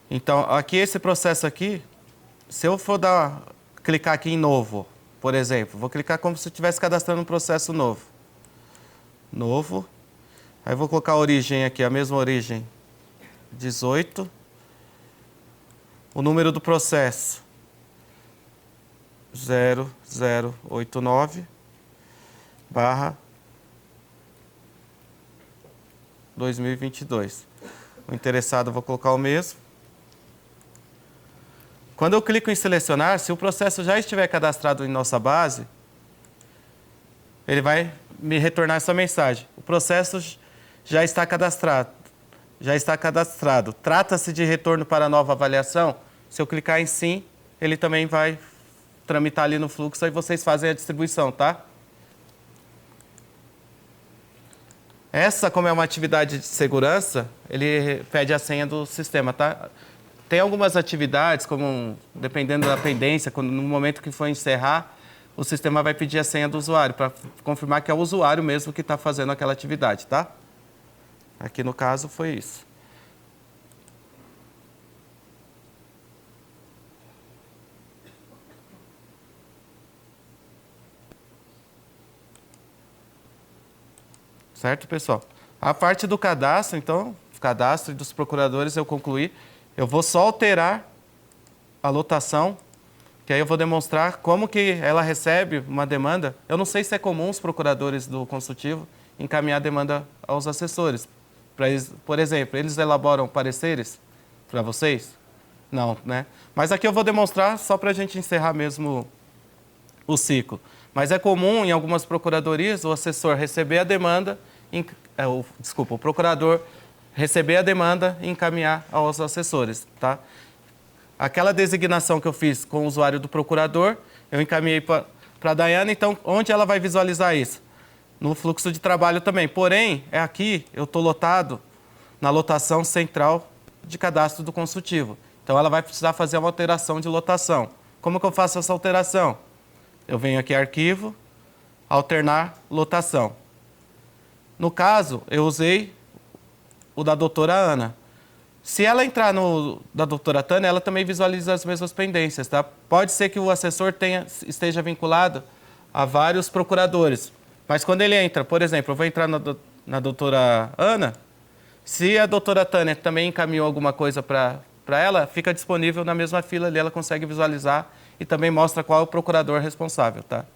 Então, aqui esse processo aqui, se eu for clicar aqui em novo, por exemplo, vou clicar como se eu estivesse cadastrando um processo novo. Novo. Aí vou colocar a origem aqui, a mesma origem, 18. O número do processo, 0089/2022. O interessado, eu vou colocar o mesmo. Quando eu clico em selecionar, se o processo já estiver cadastrado em nossa base, ele vai me retornar essa mensagem. O processo já está cadastrado. Já está cadastrado. Trata-se de retorno para nova avaliação? Se eu clicar em sim, ele também vai tramitar ali no fluxo e vocês fazem a distribuição, tá? Essa, como é uma atividade de segurança, ele pede a senha do sistema, tá? Tem algumas atividades, como dependendo da pendência, no momento que for encerrar, o sistema vai pedir a senha do usuário, para confirmar que é o usuário mesmo que está fazendo aquela atividade, tá? Aqui no caso foi isso. Certo, pessoal? A parte do cadastro, então, o cadastro dos procuradores eu concluí. Eu vou só alterar a lotação, que aí eu vou demonstrar como que ela recebe uma demanda. Eu não sei se é comum os procuradores do consultivo encaminhar a demanda aos assessores. Por exemplo, eles elaboram pareceres para vocês? Não, né? Mas aqui eu vou demonstrar só para a gente encerrar mesmo o ciclo. Mas é comum em algumas procuradorias o assessor receber a demanda, o procurador receber a demanda e encaminhar aos assessores, tá? Aquela designação que eu fiz com o usuário do procurador, eu encaminhei para a Daiane, então onde ela vai visualizar isso? No fluxo de trabalho também. Porém, aqui eu estou lotado na lotação central de cadastro do consultivo. Então ela vai precisar fazer uma alteração de lotação. Como que eu faço essa alteração? Eu venho aqui arquivo, alternar lotação. No caso, eu usei o da doutora Ana. Se ela entrar no da doutora Tânia, ela também visualiza as mesmas pendências, tá? Pode ser que o assessor esteja vinculado a vários procuradores. Mas quando ele entra, por exemplo, eu vou entrar na doutora Ana, se a doutora Tânia também encaminhou alguma coisa para ela, fica disponível na mesma fila ali, ela consegue visualizar e também mostra qual é o procurador responsável, tá?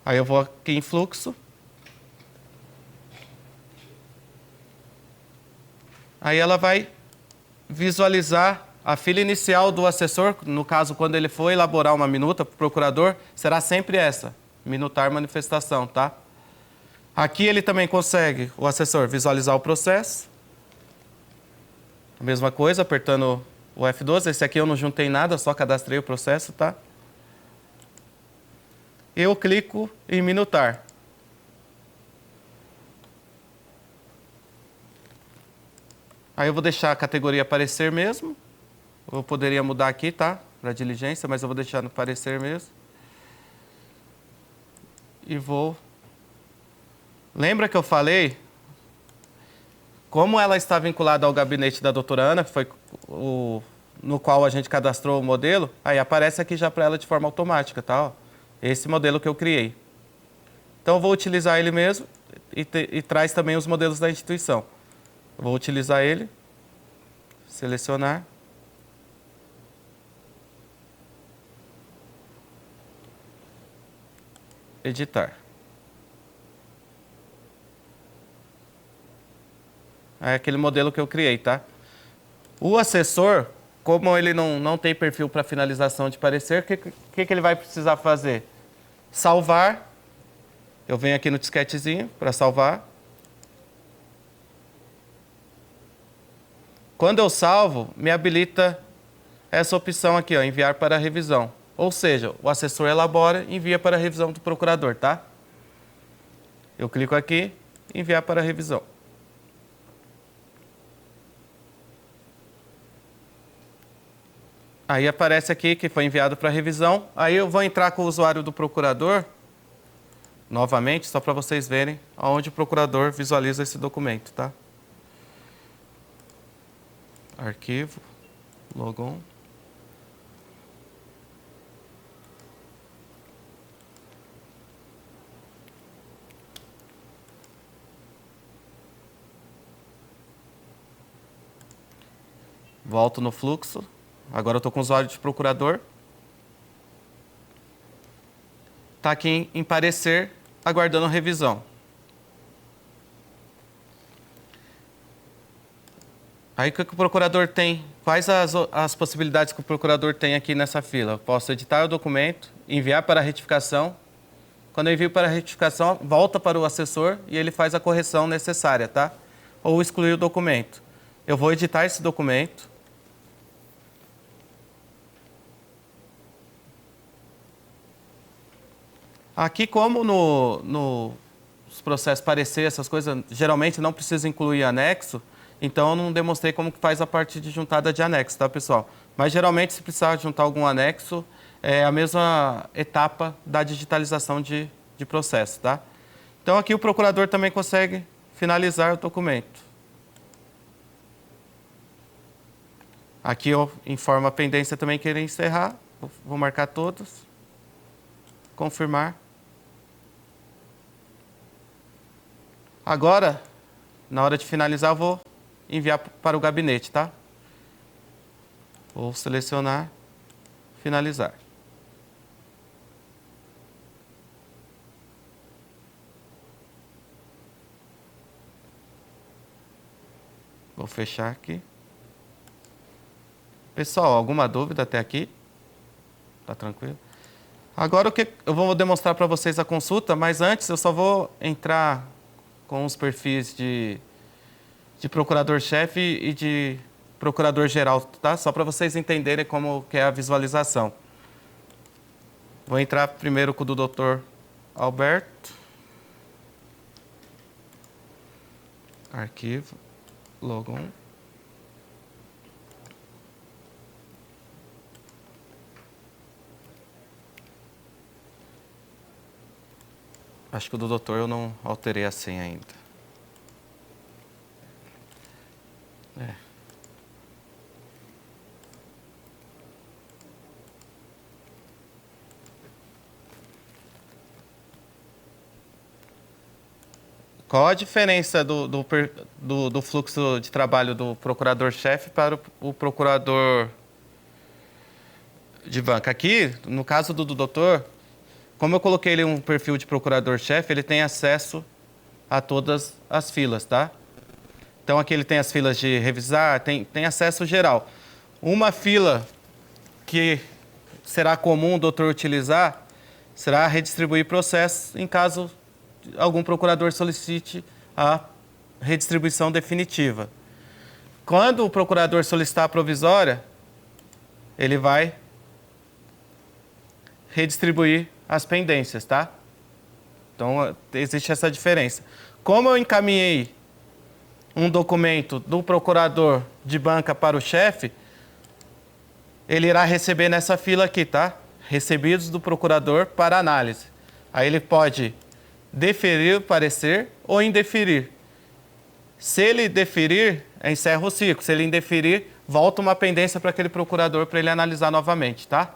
Aí eu vou aqui em fluxo. Aí ela vai visualizar a fila inicial do assessor, no caso, quando ele for elaborar uma minuta para o procurador, será sempre essa, minutar manifestação, tá? Aqui ele também consegue, o assessor, visualizar o processo. A mesma coisa, apertando o F12. Esse aqui eu não juntei nada, só cadastrei o processo, tá? Eu clico em minutar. Aí eu vou deixar a categoria aparecer mesmo. Eu poderia mudar aqui, tá? Para diligência, mas eu vou deixar no parecer mesmo. E vou... Lembra que eu falei? Como ela está vinculada ao gabinete da doutora Ana, que foi no qual a gente cadastrou o modelo, aí aparece aqui já para ela de forma automática, tá? Ó, esse modelo que eu criei. Então eu vou utilizar ele mesmo e traz também os modelos da instituição. Eu vou utilizar ele, selecionar. Editar. É aquele modelo que eu criei, tá? O assessor, como ele não tem perfil para finalização de parecer, o que ele vai precisar fazer? Salvar. Eu venho aqui no disquetezinho para salvar. Quando eu salvo, me habilita essa opção aqui, ó, enviar para revisão. Ou seja, o assessor elabora e envia para a revisão do procurador, tá? Eu clico aqui, enviar para a revisão. Aí aparece aqui que foi enviado para revisão. Aí eu vou entrar com o usuário do procurador, novamente, só para vocês verem aonde o procurador visualiza esse documento, tá? Arquivo, logon. Volto no fluxo. Agora eu estou com o usuário de procurador. Está aqui em parecer, aguardando revisão. Aí o que o procurador tem? Quais as possibilidades que o procurador tem aqui nessa fila? Eu posso editar o documento, enviar para a retificação. Quando eu envio para a retificação, volta para o assessor e ele faz a correção necessária, tá? Ou excluir o documento. Eu vou editar esse documento. Aqui, como nos processos parecer, essas coisas, geralmente não precisa incluir anexo, então eu não demonstrei como que faz a parte de juntada de anexo, tá, pessoal? Mas geralmente, se precisar juntar algum anexo, é a mesma etapa da digitalização de processo, tá? Então aqui o procurador também consegue finalizar o documento. Aqui eu informo a pendência também que ele encerrar, vou marcar todos, confirmar. Agora, na hora de finalizar, eu vou enviar para o gabinete, tá? Vou selecionar, finalizar. Vou fechar aqui. Pessoal, alguma dúvida até aqui? Tá tranquilo? Agora o que eu vou demonstrar para vocês a consulta, mas antes eu só vou entrar com os perfis de procurador-chefe e de procurador-geral, tá? Só para vocês entenderem como que é a visualização. Vou entrar primeiro com o do Dr. Alberto. Arquivo, logon. Acho que o do doutor eu não alterei a senha ainda. Qual a diferença do fluxo de trabalho do procurador-chefe para o procurador de banca? Aqui, no caso do doutor, como eu coloquei ele um perfil de procurador-chefe, ele tem acesso a todas as filas, tá? Então, aqui ele tem as filas de revisar, tem acesso geral. Uma fila que será comum o doutor utilizar será redistribuir processos em caso algum procurador solicite a redistribuição definitiva. Quando o procurador solicitar a provisória, ele vai redistribuir as pendências, tá? Então, existe essa diferença. Como eu encaminhei um documento do procurador de banca para o chefe, ele irá receber nessa fila aqui, tá? Recebidos do procurador para análise. Aí ele pode deferir o parecer ou indeferir. Se ele deferir, encerra o ciclo. Se ele indeferir, volta uma pendência para aquele procurador para ele analisar novamente, tá?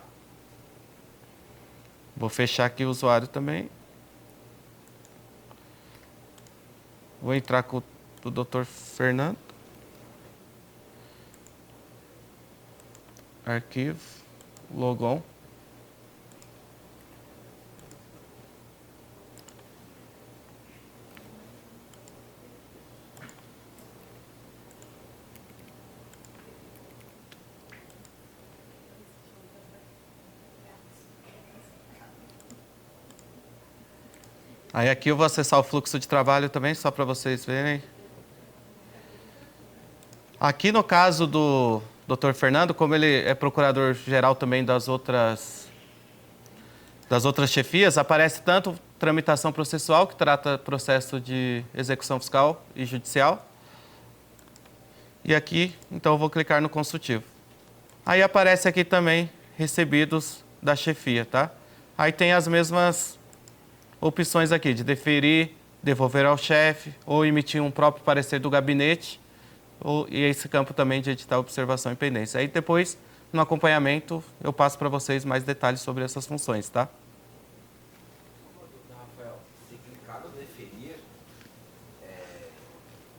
Vou fechar aqui o usuário também. Vou entrar com o Dr. Fernando. Arquivo, logon. Aí aqui eu vou acessar o fluxo de trabalho também, só para vocês verem. Aqui no caso do Dr. Fernando, como ele é procurador-geral também das outras chefias, aparece tanto tramitação processual, que trata processo de execução fiscal e judicial. E aqui, então, eu vou clicar no consultivo. Aí aparece aqui também recebidos da chefia, tá? Aí tem as mesmas opções aqui de deferir, devolver ao chefe ou emitir um próprio parecer do gabinete e esse campo também de editar observação e pendência. Aí depois, no acompanhamento, eu passo para vocês mais detalhes sobre essas funções, tá? Rafael, se clicar no deferir,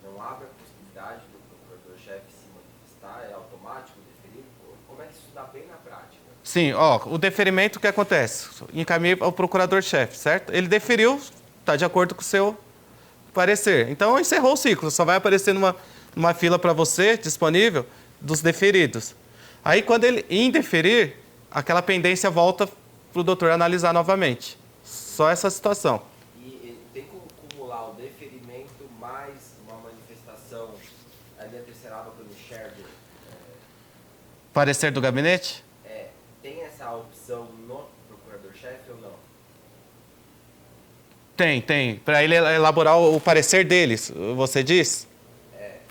não abre a possibilidade do procurador-chefe se manifestar, é automático o deferir? Como é que isso dá bem na prática? Sim, ó, o deferimento, o que acontece? Encaminhei ao procurador-chefe, certo? Ele deferiu, está de acordo com o seu parecer. Então, encerrou o ciclo, só vai aparecer numa fila para você, disponível, dos deferidos. Aí, quando ele indeferir, aquela pendência volta para o doutor analisar novamente. Só essa situação. E tem como acumular o deferimento mais uma manifestação ali atesserada pelo Sherder? Parecer do gabinete? Tem essa opção no procurador-chefe ou não? Tem. Para ele elaborar o parecer deles, você diz?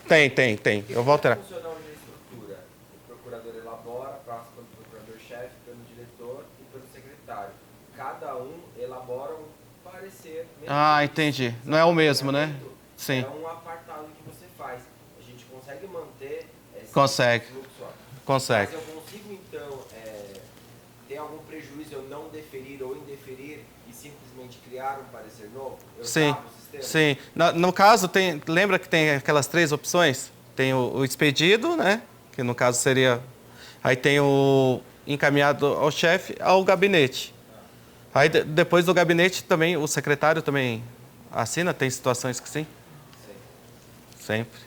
Tem. Eu vou alterar. Como funciona hoje a estrutura? O procurador elabora, passa pelo procurador-chefe, pelo diretor e pelo secretário. Cada um elabora um parecer. Entendi. Não é o mesmo, né? Sim. É um apartado que você faz. A gente consegue manter esse Consegue. fluxo? Consegue. Mas eu consigo, então, ter algum prejuízo eu não deferir ou indeferir e simplesmente criar um parecer novo? Eu Sim. travo o sistema? Sim. No caso, lembra que tem aquelas 3 opções? Tem o expedido, né? Que no caso seria... Aí tem o encaminhado ao chefe, ao gabinete. Aí depois do gabinete também, o secretário também assina? Tem situações que sim? Sempre.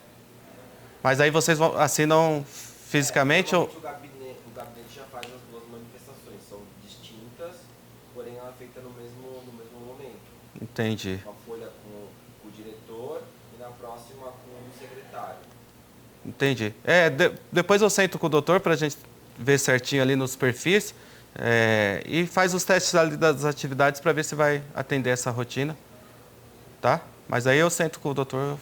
Mas aí vocês assinam fisicamente ou... O gabinete já faz as duas manifestações, são distintas, porém ela é feita no mesmo momento. Entendi. Uma folha com o diretor e na próxima com o secretário. Entendi. Depois eu sento com o doutor para a gente ver certinho ali nos perfis e faz os testes ali das atividades para ver se vai atender essa rotina, tá? Mas aí eu sento com o doutor,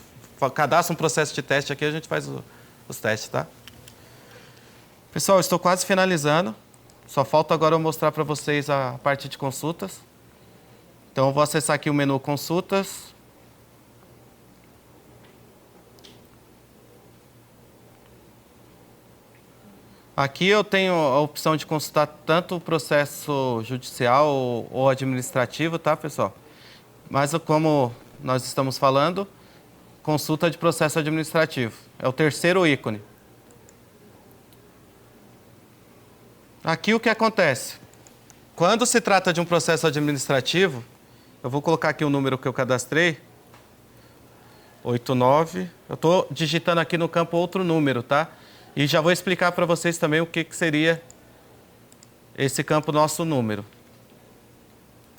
cadastro um processo de teste aqui, a gente faz os testes, tá? Pessoal, estou quase finalizando. Só falta agora eu mostrar para vocês a parte de consultas. Então eu vou acessar aqui o menu consultas. Aqui eu tenho a opção de consultar tanto o processo judicial ou administrativo, tá, pessoal? Mas como nós estamos falando, consulta de processo administrativo. É o terceiro ícone. Aqui o que acontece? Quando se trata de um processo administrativo, eu vou colocar aqui o número que eu cadastrei, 89. Eu estou digitando aqui no campo outro número, tá? E já vou explicar para vocês também o que seria esse campo nosso número.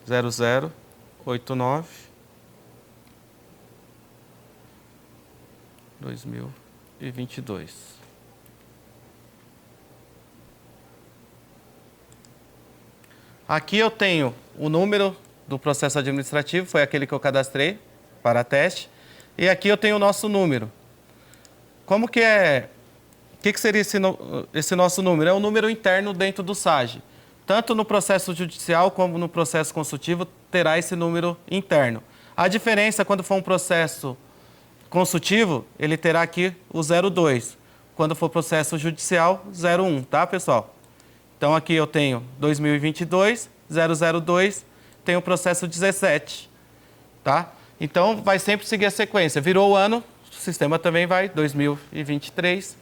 0089 2022. Aqui eu tenho o número do processo administrativo, foi aquele que eu cadastrei para teste. E aqui eu tenho o nosso número. Como que é... O que seria esse nosso número? É um número interno dentro do SAGE. Tanto no processo judicial como no processo consultivo terá esse número interno. A diferença, quando for um processo consultivo, ele terá aqui o 02. Quando for processo judicial, 01, tá, pessoal? Então, aqui eu tenho 2022, 002, tenho o processo 17, tá? Então, vai sempre seguir a sequência. Virou o ano, o sistema também vai 2023,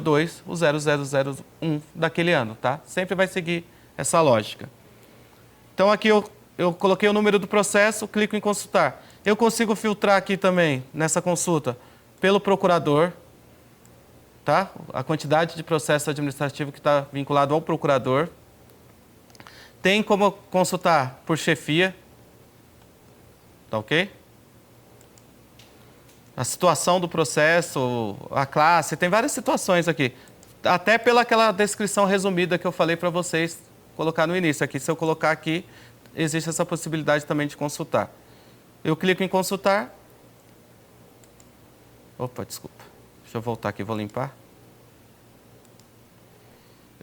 02, o 0001 daquele ano, tá? Sempre vai seguir essa lógica. Então, aqui eu coloquei o número do processo, clico em consultar. Eu consigo filtrar aqui também, nessa consulta, pelo procurador, tá? A quantidade de processo administrativo que está vinculado ao procurador. Tem como consultar por chefia, tá ok? A situação do processo, a classe, tem várias situações aqui. Até pelaquela descrição resumida que eu falei para vocês colocar no início aqui. Se eu colocar aqui, existe essa possibilidade também de consultar. Eu clico em consultar. Opa, desculpa. Deixa eu voltar aqui, vou limpar.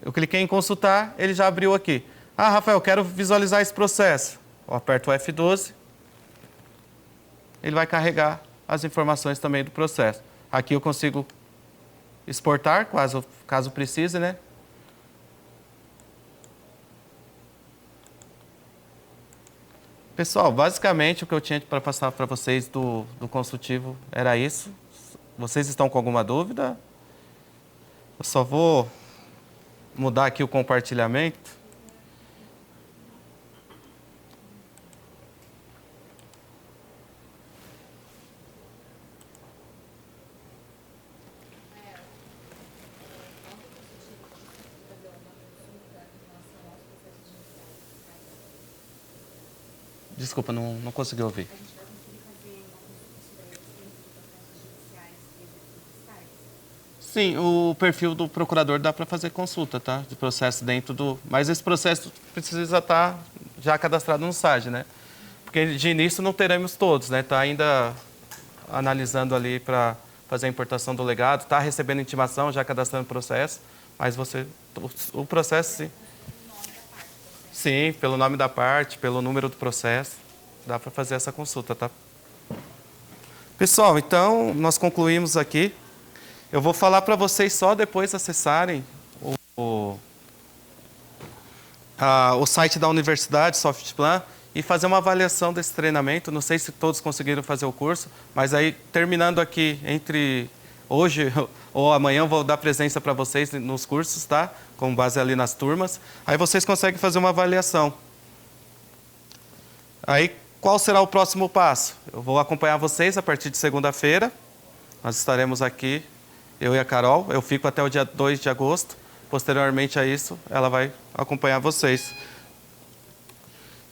Eu cliquei em consultar, ele já abriu aqui. Ah, Rafael, quero visualizar esse processo. Eu aperto o F12. Ele vai carregar as informações também do processo. Aqui eu consigo exportar, caso precise, né? Pessoal, basicamente o que eu tinha para passar para vocês do consultivo era isso. Vocês estão com alguma dúvida? Eu só vou mudar aqui o compartilhamento. Desculpa, não consegui ouvir. A gente vai conseguir fazer uma consulta sobre a processos judiciais e Sim, o perfil do procurador dá para fazer consulta, tá? De processo dentro do... Mas esse processo precisa estar já cadastrado no SAGE, né? Porque de início não teremos todos, né? Está ainda analisando ali para fazer a importação do legado, está recebendo intimação, já cadastrando o processo, mas o processo, sim. Sim, pelo nome da parte, pelo número do processo, dá para fazer essa consulta, tá? Pessoal, então, nós concluímos aqui. Eu vou falar para vocês só depois acessarem o site da Universidade, Softplan, e fazer uma avaliação desse treinamento. Não sei se todos conseguiram fazer o curso, mas aí, terminando aqui, entre hoje ou amanhã, eu vou dar presença para vocês nos cursos, tá? Com base ali nas turmas. Aí vocês conseguem fazer uma avaliação. Aí, qual será o próximo passo? Eu vou acompanhar vocês a partir de segunda-feira. Nós estaremos aqui, eu e a Carol. Eu fico até o dia 2 de agosto. Posteriormente a isso, ela vai acompanhar vocês.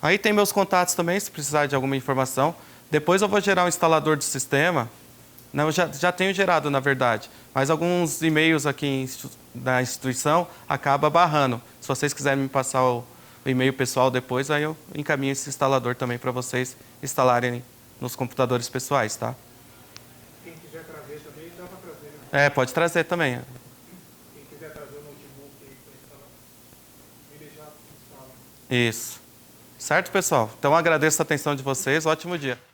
Aí tem meus contatos também, se precisar de alguma informação. Depois eu vou gerar um instalador de sistema. Não, eu já tenho gerado, na verdade. Mas alguns e-mails aqui da instituição acaba barrando. Se vocês quiserem me passar o e-mail pessoal depois, aí eu encaminho esse instalador também para vocês instalarem nos computadores pessoais, tá? Quem quiser trazer também, dá para trazer. Né? É, pode trazer também. Quem quiser trazer o notebook aí para instalar, ele já instala. Isso. Certo, pessoal? Então, agradeço a atenção de vocês. Ótimo dia.